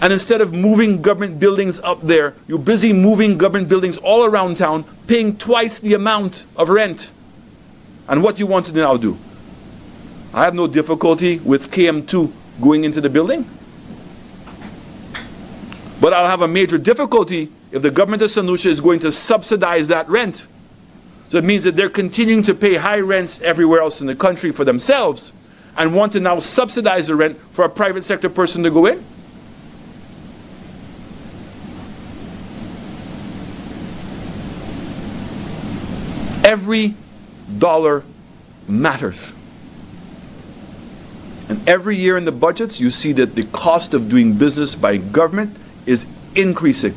And instead of moving government buildings up there, you're busy moving government buildings all around town, paying twice the amount of rent. And what do you want to now do? I have no difficulty with KM2 going into the building. But I'll have a major difficulty if the government of St. Lucia is going to subsidize that rent. So it means that they're continuing to pay high rents everywhere else in the country for themselves and want to now subsidize the rent for a private sector person to go in. Every dollar matters. And every year in the budgets, you see that the cost of doing business by government is increasing.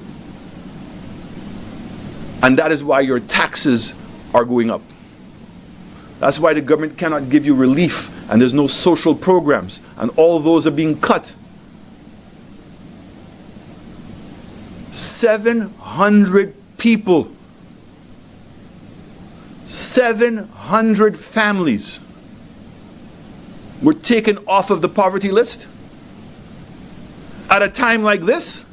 And that is why your taxes are going up. That's why the government cannot give you relief, and there's no social programs, and all of those are being cut. 700 people, 700 families were taken off of the poverty list at a time like this,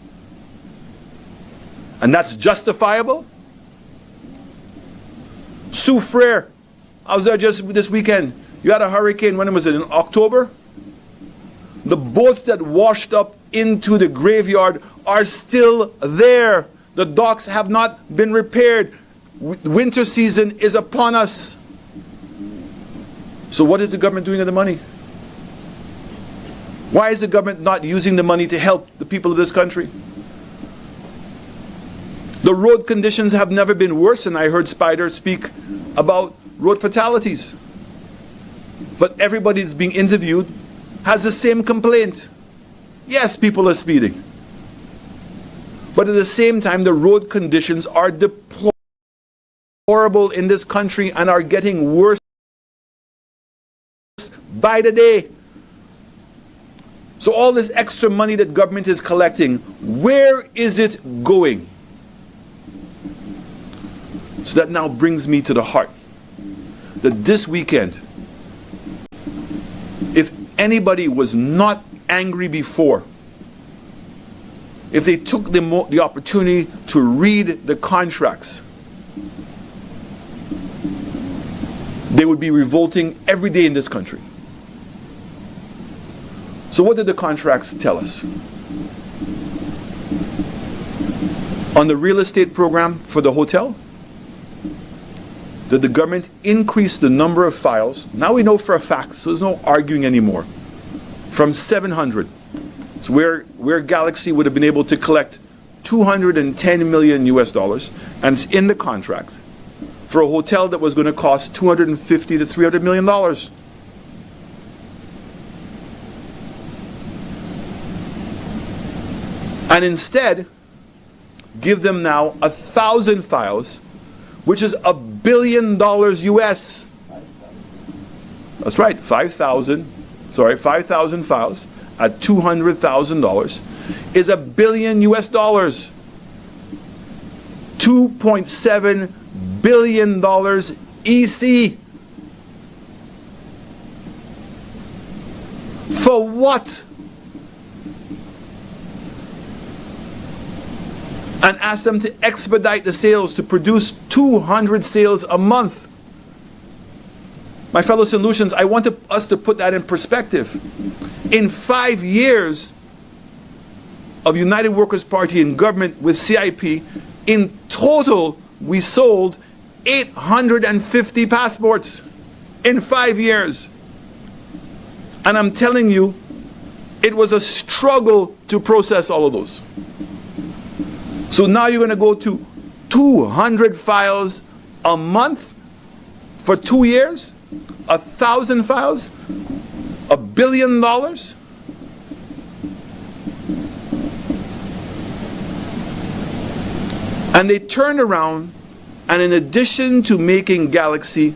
and that's justifiable. Sioux Frere, I was there just this weekend. You had a hurricane, when was it, in October? The boats that washed up into the graveyard are still there. The docks have not been repaired. Winter season is upon us. So what is the government doing with the money? Why is the government not using the money to help the people of this country? The road conditions have never been worse, and I heard Spider speak about road fatalities. But everybody that's being interviewed has the same complaint. Yes, people are speeding. But at the same time, the road conditions are deplorable in this country and are getting worse by the day. So all this extra money that government is collecting, where is it going? So that now brings me to the heart that this weekend, if anybody was not angry before, if they took the opportunity to read the contracts, they would be revolting every day in this country. So what did the contracts tell us? On the real estate program for the hotel, did the government increase the number of files? Now we know for a fact, so there's no arguing anymore. From 700, so where Galaxy would have been able to collect 210 million US dollars, and it's in the contract for a hotel that was going to cost 250 to 300 million dollars. And instead, give them now 1,000 files, which is $1 billion US. That's right, 5,000 files at $200,000 is $1 billion US dollars. $2.7 billion EC. For what? And ask them to expedite the sales, to produce 200 sales a month. My fellow Solutions, I want us to put that in perspective. In 5 years of United Workers' Party in government with CIP, in total we sold 850 passports in 5 years. And I'm telling you, it was a struggle to process all of those. So now you're going to go to 200 files a month for 2 years? 1,000 files? $1 billion? And they turned around, and in addition to making Galaxy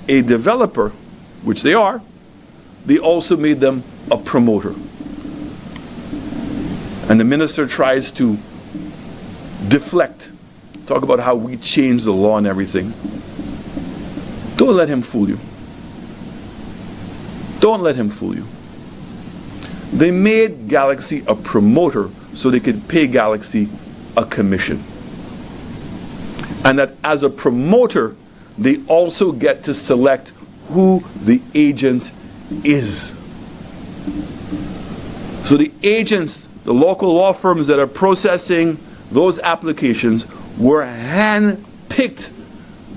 a developer, which they are, they also made them a promoter. And the minister tries to deflect, talk about how we changed the law and everything. Don't let him fool you. Don't let him fool you. They made Galaxy a promoter so they could pay Galaxy a commission. And that as a promoter, they also get to select who the agent is. So the agents, the local law firms that are processing those applications were hand-picked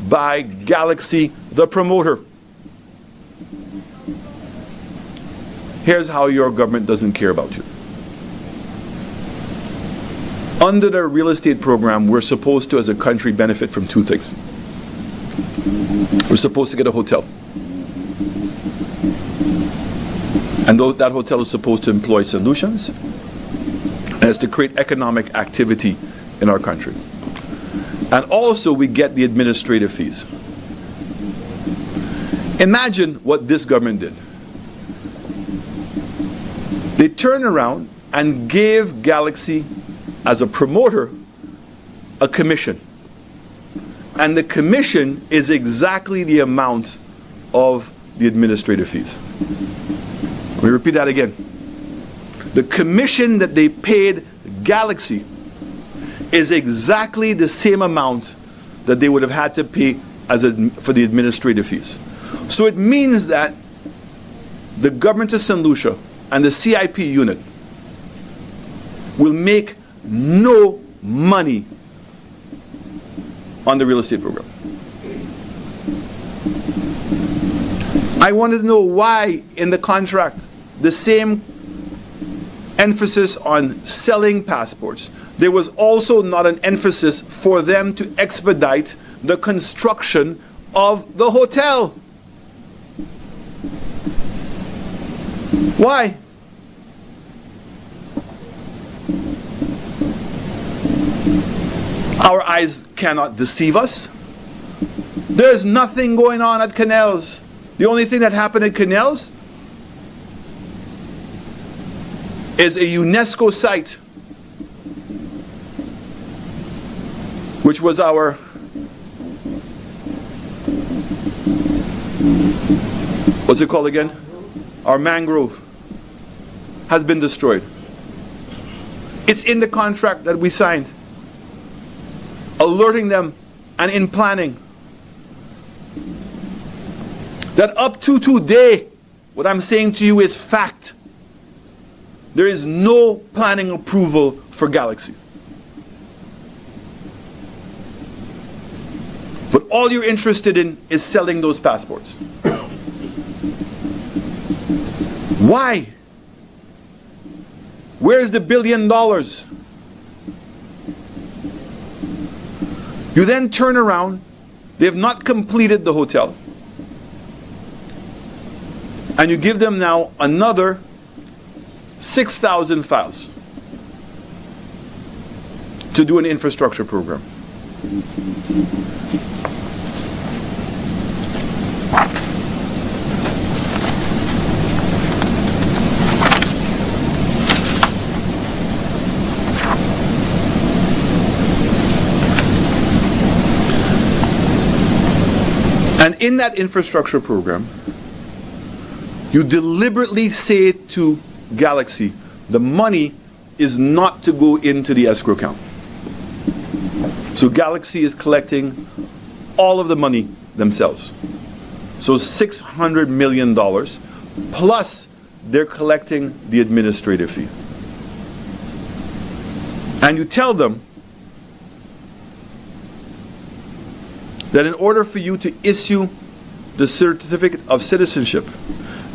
by Galaxy, the promoter. Here's how your government doesn't care about you. Under the real estate program, we're supposed to, as a country, benefit from two things. We're supposed to get a hotel. And that hotel is supposed to employ solutions, and it's to create economic activity in our country. And also we get the administrative fees. Imagine what this government did. They turned around and gave Galaxy, as a promoter, a commission. And the commission is exactly the amount of the administrative fees. Let me repeat that again. The commission that they paid Galaxy is exactly the same amount that they would have had to pay for the administrative fees. So it means that the government of St. Lucia and the CIP unit will make no money on the real estate program. I wanted to know why in the contract the same emphasis on selling passports, there was also not an emphasis for them to expedite the construction of the hotel. Why? Our eyes cannot deceive us. There's nothing going on at Canals. The only thing that happened at Canals is a UNESCO site, which was our what's it called again? Our mangrove has been destroyed. It's in the contract that we signed, alerting them and in planning that up to today, what I'm saying to you is fact. There is no planning approval for Galaxy. all you're interested in is selling those passports. Why? Where's the $1 billion? You then turn around, they have not completed the hotel, and you give them now another 6,000 files to do an infrastructure program. And in that infrastructure program, you deliberately say to Galaxy, the money is not to go into the escrow account. So Galaxy is collecting all of the money themselves. So $600 million, plus they're collecting the administrative fee. And you tell them that in order for you to issue the certificate of citizenship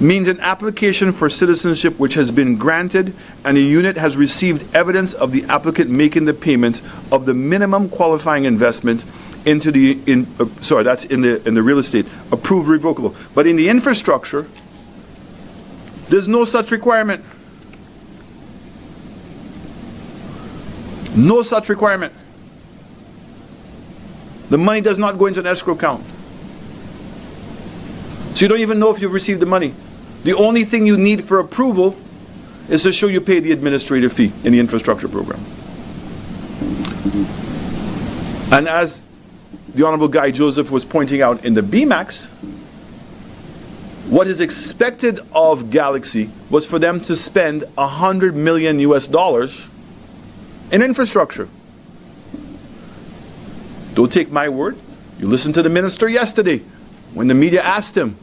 means an application for citizenship which has been granted and a unit has received evidence of the applicant making the payment of the minimum qualifying investment into the that's in the real estate approved revocable. But in the infrastructure, there's no such requirement. No such requirement. The money does not go into an escrow account. So you don't even know if you've received the money. The only thing you need for approval is to show you pay the administrative fee in the infrastructure program. And as the Honorable Guy Joseph was pointing out in the Bmax, what is expected of Galaxy was for them to spend $100 million in infrastructure. Don't take my word. You listened to the minister yesterday when the media asked him,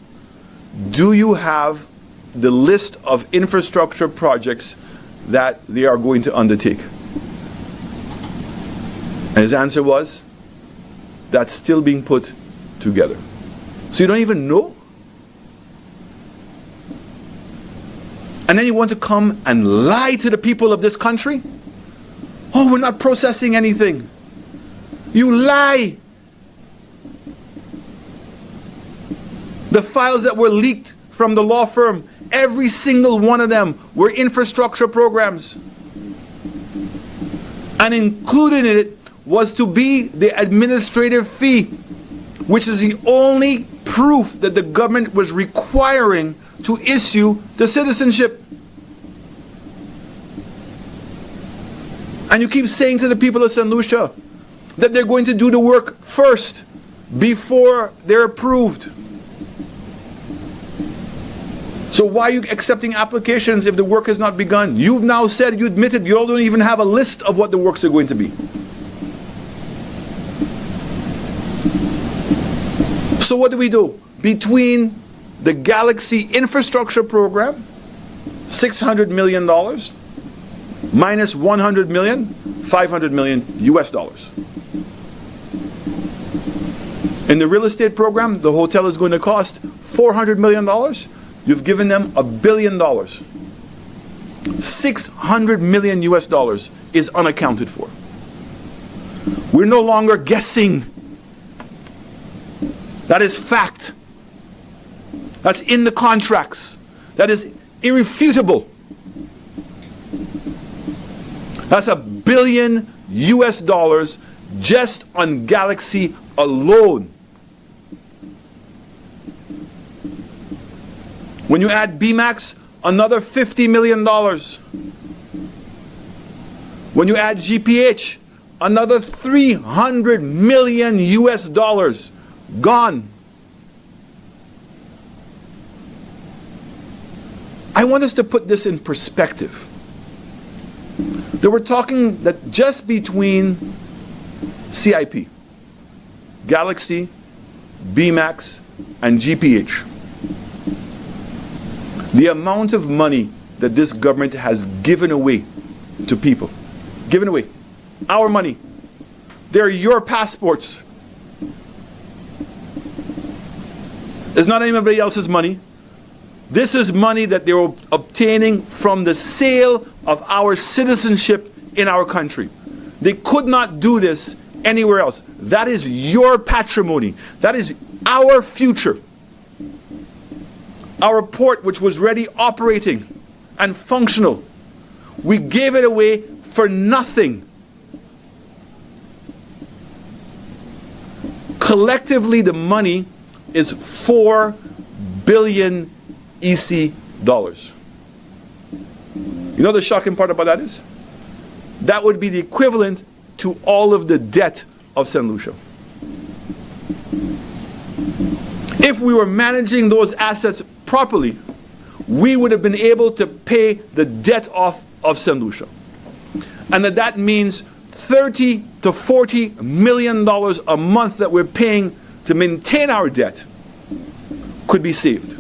do you have the list of infrastructure projects that they are going to undertake? And his answer was, that's still being put together. So you don't even know? And then you want to come and lie to the people of this country? Oh, we're not processing anything. You lie. The files that were leaked from the law firm, every single one of them were infrastructure programs. And included in it was to be the administrative fee, which is the only proof that the government was requiring to issue the citizenship. And you keep saying to the people of St. Lucia that they're going to do the work first before they're approved. So why are you accepting applications if the work has not begun? You've now said, you admitted, you all don't even have a list of what the works are going to be. So what do? Between the Galaxy infrastructure program, $600 million, minus $100 million, $500 million US dollars. In the real estate program, the hotel is going to cost $400 million. You've given them $1 billion. $600 million US dollars is unaccounted for. We're no longer guessing. That is fact. That's in the contracts. That is irrefutable. That's $1 billion US dollars just on Galaxy alone. When you add Bmax, another $50 million. When you add GPH, another $300 million US dollars gone. I want us to put this in perspective. That we're talking that just between CIP, Galaxy, Bmax, and GPH, the amount of money that this government has given away to people, given away, our money, they're your passports. It's not anybody else's money. This is money that they were obtaining from the sale of our citizenship in our country. They could not do this anywhere else. That is your patrimony. That is our future. Our port, which was ready, operating and functional, we gave it away for nothing. Collectively, the money is 4 billion EC dollars. You know the shocking part about that is? That would be the equivalent to all of the debt of St. Lucia. If we were managing those assets properly, we would have been able to pay the debt off of St. Lucia. And that means $30 to $40 million a month that we're paying to maintain our debt could be saved.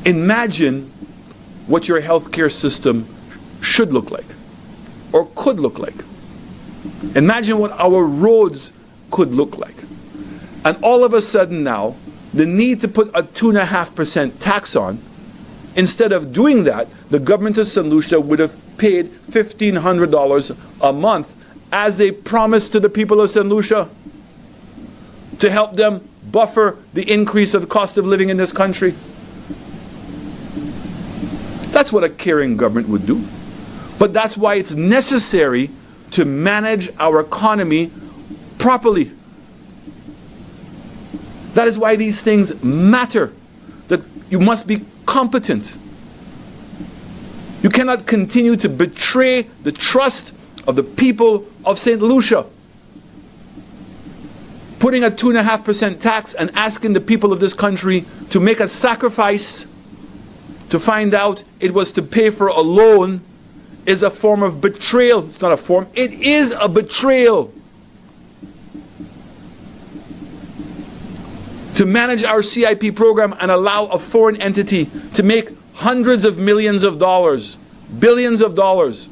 Imagine what your healthcare system should look like, or could look like. Imagine what our roads could look like. And all of a sudden now, the need to put a 2.5% tax on, instead of doing that, the government of St. Lucia would have paid $1,500 a month as they promised to the people of St. Lucia to help them buffer the increase of the cost of living in this country. That's what a caring government would do. But that's why it's necessary to manage our economy properly. That is why these things matter. That you must be competent. You cannot continue to betray the trust of the people of St. Lucia. Putting a 2.5% tax and asking the people of this country to make a sacrifice to find out it was to pay for a loan is a form of betrayal. It's not a form, it is a betrayal. To manage our CIP program and allow a foreign entity to make hundreds of millions of dollars, billions of dollars,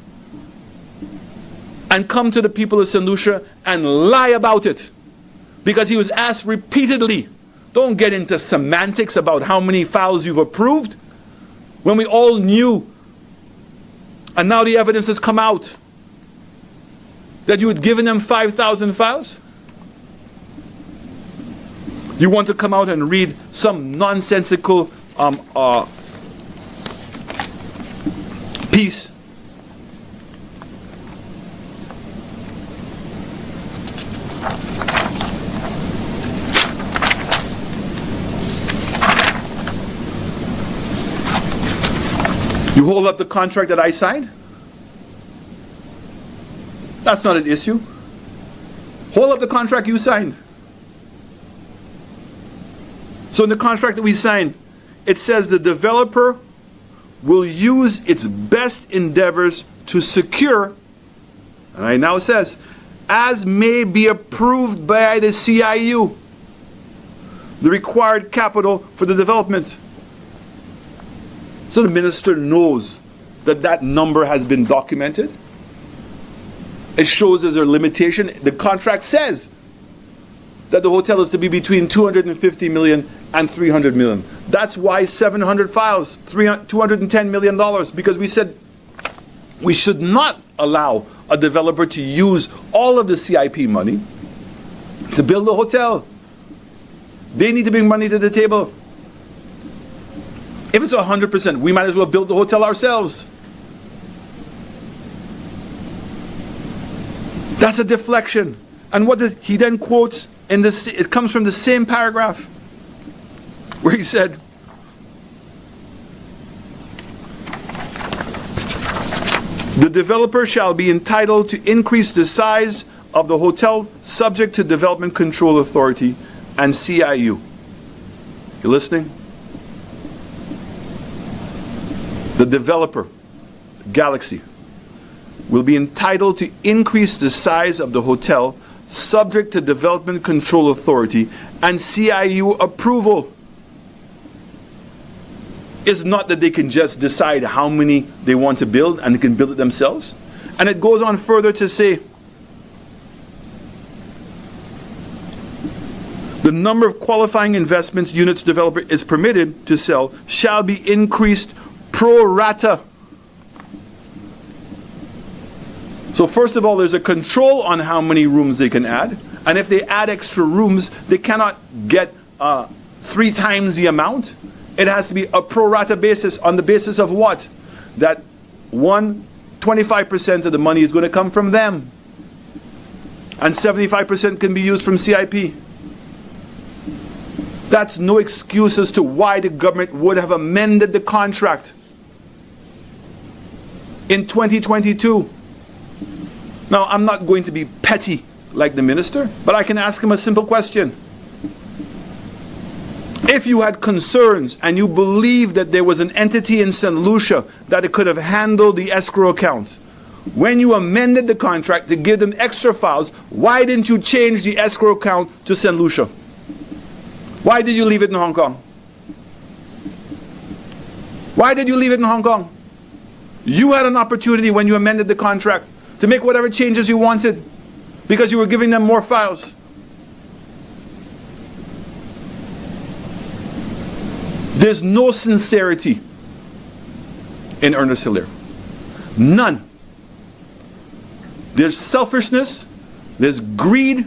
and come to the people of St. Lucia and lie about it. Because he was asked repeatedly, don't get into semantics about how many files you've approved, when we all knew, and now the evidence has come out, that you had given them 5,000 files? You want to come out and read some nonsensical piece? You hold up the contract that I signed? That's not an issue. Hold up the contract you signed. So in the contract that we signed, it says the developer will use its best endeavors to secure, and it now says, as may be approved by the CIU, the required capital for the development. So the minister knows that that number has been documented. It shows as a limitation. The contract says that the hotel is to be between 250 million and 300 million. That's why 700 files, $210 million, because we said we should not allow a developer to use all of the CIP money to build a hotel. They need to bring money to the table. If it's 100%, we might as well build the hotel ourselves. That's a deflection. And what he then quotes in this, it comes from the same paragraph where he said, the developer shall be entitled to increase the size of the hotel subject to Development Control Authority and CIU. You listening? The developer, Galaxy, will be entitled to increase the size of the hotel subject to Development Control Authority and CIU approval. It's not that they can just decide how many they want to build and they can build it themselves. And it goes on further to say, The number of qualifying investments units developer is permitted to sell shall be increased pro rata. So first of all, there's a control on how many rooms they can add. And if they add extra rooms, they cannot get 3 times the amount. It has to be a pro rata basis. On the basis of what? That 25% of the money is going to come from them. And 75% can be used from CIP. That's no excuse as to why the government would have amended the contract in 2022. Now, I'm not going to be petty like the minister, but I can ask him a simple question. If you had concerns and you believed that there was an entity in St. Lucia that it could have handled the escrow account, when you amended the contract to give them extra files, why didn't you change the escrow account to St. Lucia? Why did you leave it in Hong Kong? Why did you leave it in Hong Kong? You had an opportunity when you amended the contract to make whatever changes you wanted because you were giving them more files. There's no sincerity in Ernest Hilaire. None. There's selfishness, there's greed,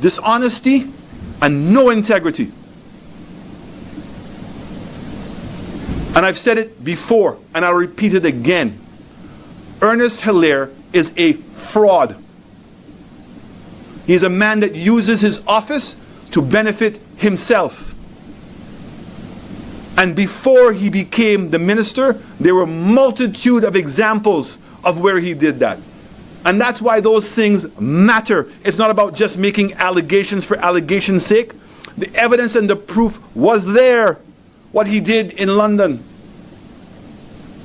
dishonesty, and no integrity. And I've said it before, and I'll repeat it again. Ernest Hilaire is a fraud. He's a man that uses his office to benefit himself. And before he became the minister, there were a multitude of examples of where he did that. And that's why those things matter. It's not about just making allegations for allegation's sake. The evidence and the proof was there, what he did in London.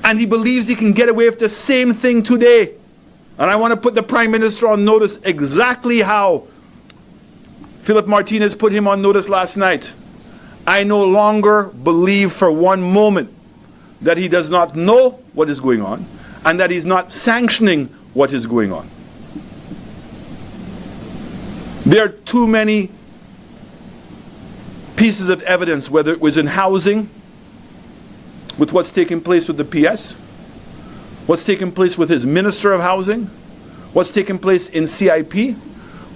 And he believes he can get away with the same thing today. And I want to put the Prime Minister on notice exactly how Philip Martinez put him on notice last night. I no longer believe for one moment that he does not know what is going on and that he's not sanctioning what is going on. There are too many pieces of evidence, whether it was in housing, with what's taking place with the PS, what's taking place with his Minister of Housing, what's taking place in CIP,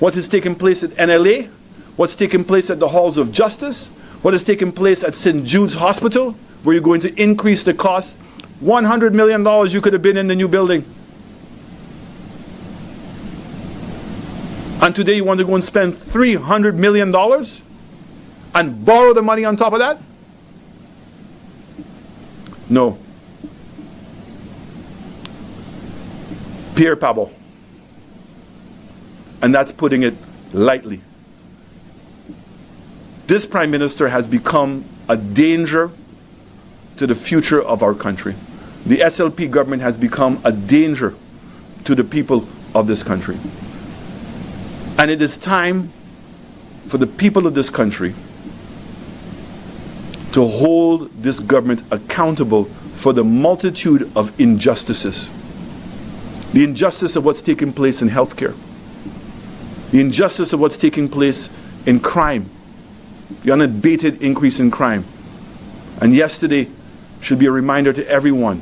what has taken place at NLA, what's taking place at the Halls of Justice, what has taken place at St. Jude's Hospital, where you're going to increase the cost. $100 million you could have been in the new building. And today you want to go and spend $300 million and borrow the money on top of that? No. Pierre Pablo. And that's putting it lightly. This Prime Minister has become a danger to the future of our country. The SLP government has become a danger to the people of this country. And it is time for the people of this country to hold this government accountable for the multitude of injustices. The injustice of what's taking place in healthcare. The injustice of what's taking place in crime. The unabated increase in crime. And yesterday should be a reminder to everyone,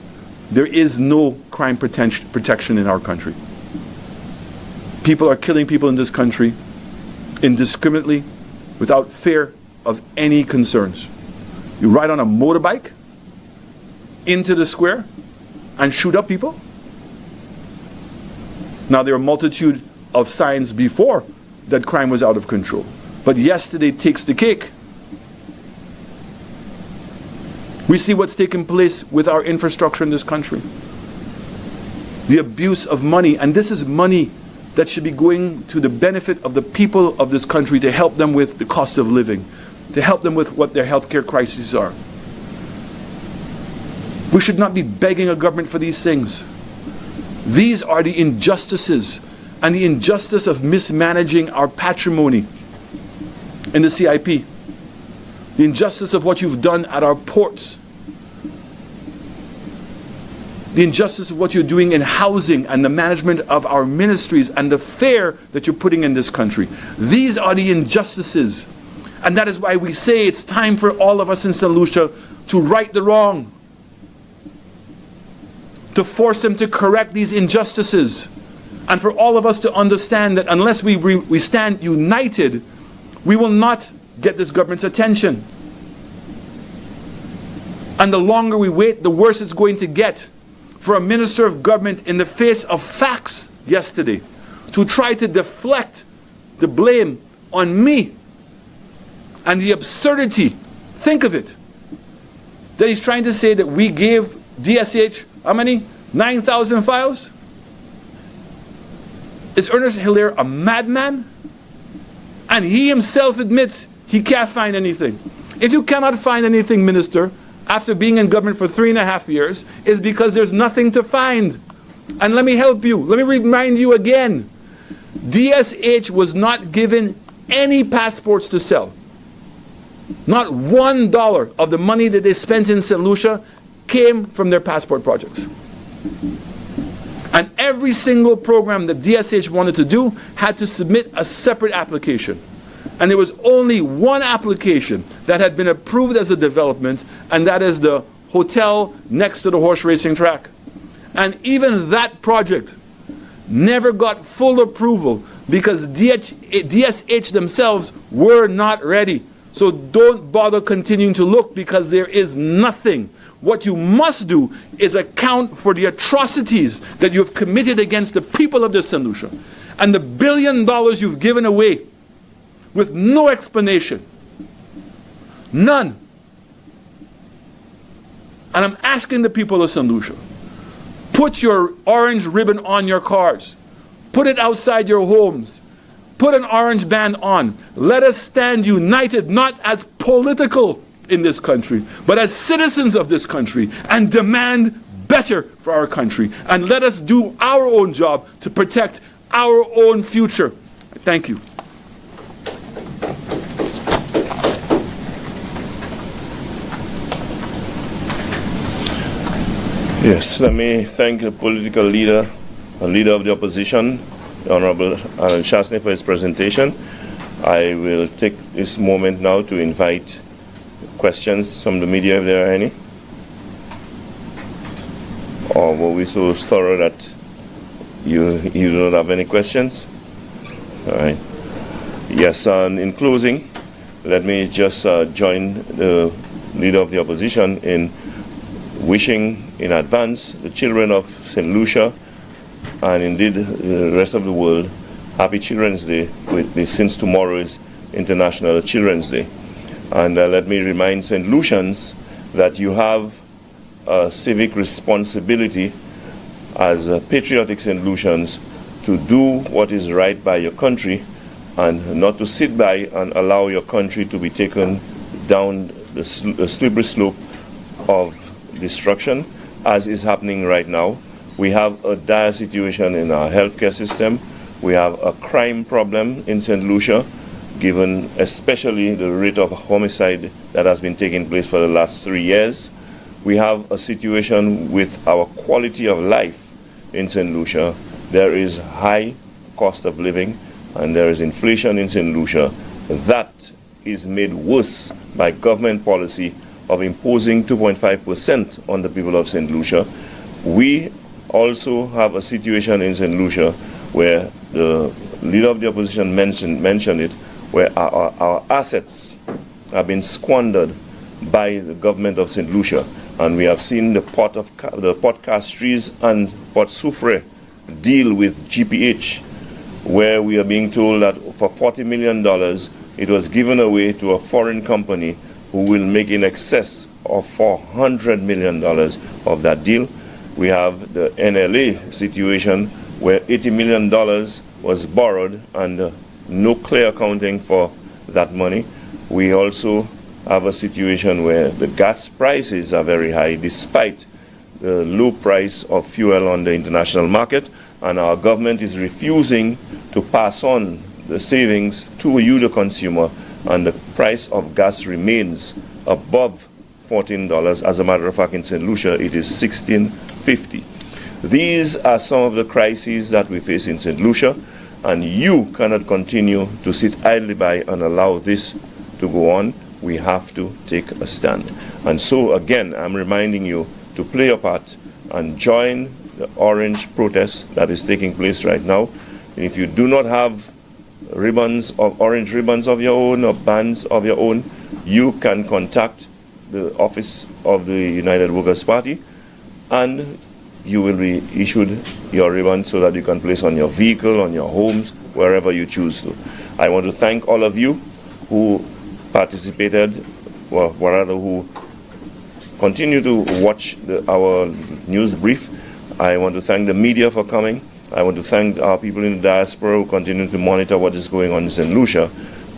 there is no crime protection in our country. People are killing people in this country indiscriminately, without fear of any concerns. You ride on a motorbike into the square and shoot up people? Now, there are a multitude of signs before that crime was out of control. But yesterday takes the cake. We see what's taking place with our infrastructure in this country. The abuse of money, and this is money that should be going to the benefit of the people of this country to help them with the cost of living, to help them with what their healthcare crises are. We should not be begging a government for these things. These are the injustices, and the injustice of mismanaging our patrimony in the CIP. The injustice of what you've done at our ports. The injustice of what you're doing in housing and the management of our ministries and the fare that you're putting in this country. These are the injustices And that is why we say it's time for all of us in St. Lucia to right the wrong, to force them to correct these injustices, and for all of us to understand that unless we stand united, we will not get this government's attention. And the longer we wait, the worse it's going to get for a minister of government, in the face of facts yesterday, to try to deflect the blame on me. And the absurdity, think of it, that he's trying to say that we gave DSH, how many? 9,000 files? Is Ernest Hilaire a madman? And he himself admits he can't find anything. If you cannot find anything, Minister, after being in government for 3.5 years, is because there's nothing to find. And let me help you. Let me remind you again. DSH was not given any passports to sell. Not $1 of the money that they spent in St. Lucia came from their passport projects. And every single program that DSH wanted to do had to submit a separate application. And there was only one application that had been approved as a development, and that is the hotel next to the horse racing track. And even that project never got full approval because DSH themselves were not ready. So don't bother continuing to look, because there is nothing. What you must do is account for the atrocities that you have committed against the people of the St. Lucia, and the $1 billion you've given away with no explanation. None. And I'm asking the people of St. Lucia, put your orange ribbon on your cars. Put it outside your homes. Put an orange band on. Let us stand united, not as political in this country, but as citizens of this country, and demand better for our country. And let us do our own job to protect our own future. Thank you. Yes, let me thank the political leader, a leader of the opposition, the Honorable Alan Chasney, for his presentation. I will take this moment now to invite questions from the media, if there are any. Or were we so thorough that you don't have any questions? All right. Yes, and in closing, let me just join the leader of the opposition in wishing in advance the children of St. Lucia, and indeed the rest of the world, Happy Children's Day, since tomorrow is International Children's Day. And let me remind St. Lucians that you have a civic responsibility as patriotic St. Lucians to do what is right by your country, and not to sit by and allow your country to be taken down the slippery slope of destruction, as is happening right now. We have a dire situation in our healthcare system. We have a crime problem in St. Lucia, given especially the rate of homicide that has been taking place for the last 3 years. We have a situation with our quality of life in St. Lucia. There is high cost of living, and there is inflation in St. Lucia. That is made worse by government policy of imposing 2.5% on the people of St. Lucia. We also have a situation in St. Lucia where the leader of the opposition mentioned it, where our assets have been squandered by the government of St. Lucia. And we have seen the Port Castries and Port Soufrière deal with GPH, where we are being told that for $40 million it was given away to a foreign company who will make in excess of $400 million of that deal. We have the NLA situation where $80 million was borrowed and no clear accounting for that money. We also have a situation where the gas prices are very high despite the low price of fuel on the international market, and our government is refusing to pass on the savings to you, the consumer, and the price of gas remains above $14. As a matter of fact, in St. Lucia, it is $16.50. These are some of the crises that we face in St. Lucia, and you cannot continue to sit idly by and allow this to go on, we have to take a stand. And so again, I'm reminding you to play your part and join the orange protest that is taking place right now. If you do not have orange ribbons of your own or bands of your own, you can contact the office of the United Workers' Party and you will be issued your ribbon so that you can place on your vehicle, on your homes, wherever you choose to. I want to thank all of you who participated, or rather who continue to watch our news brief. I want to thank the media for coming. I want to thank our people in the diaspora who continue to monitor what is going on in St. Lucia.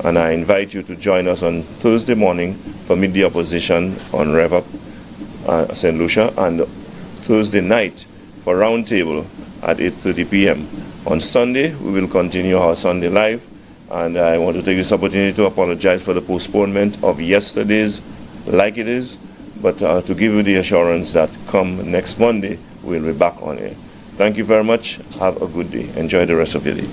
And I invite you to join us on Thursday morning for Meet the Opposition on Rev Up St. Lucia, and Thursday night for Roundtable at 8:30 p.m. On Sunday, we will continue our Sunday Live, and I want to take this opportunity to apologize for the postponement of yesterday's Like It Is, but to give you the assurance that come next Monday, we'll be back on air. Thank you very much. Have a good day. Enjoy the rest of your day.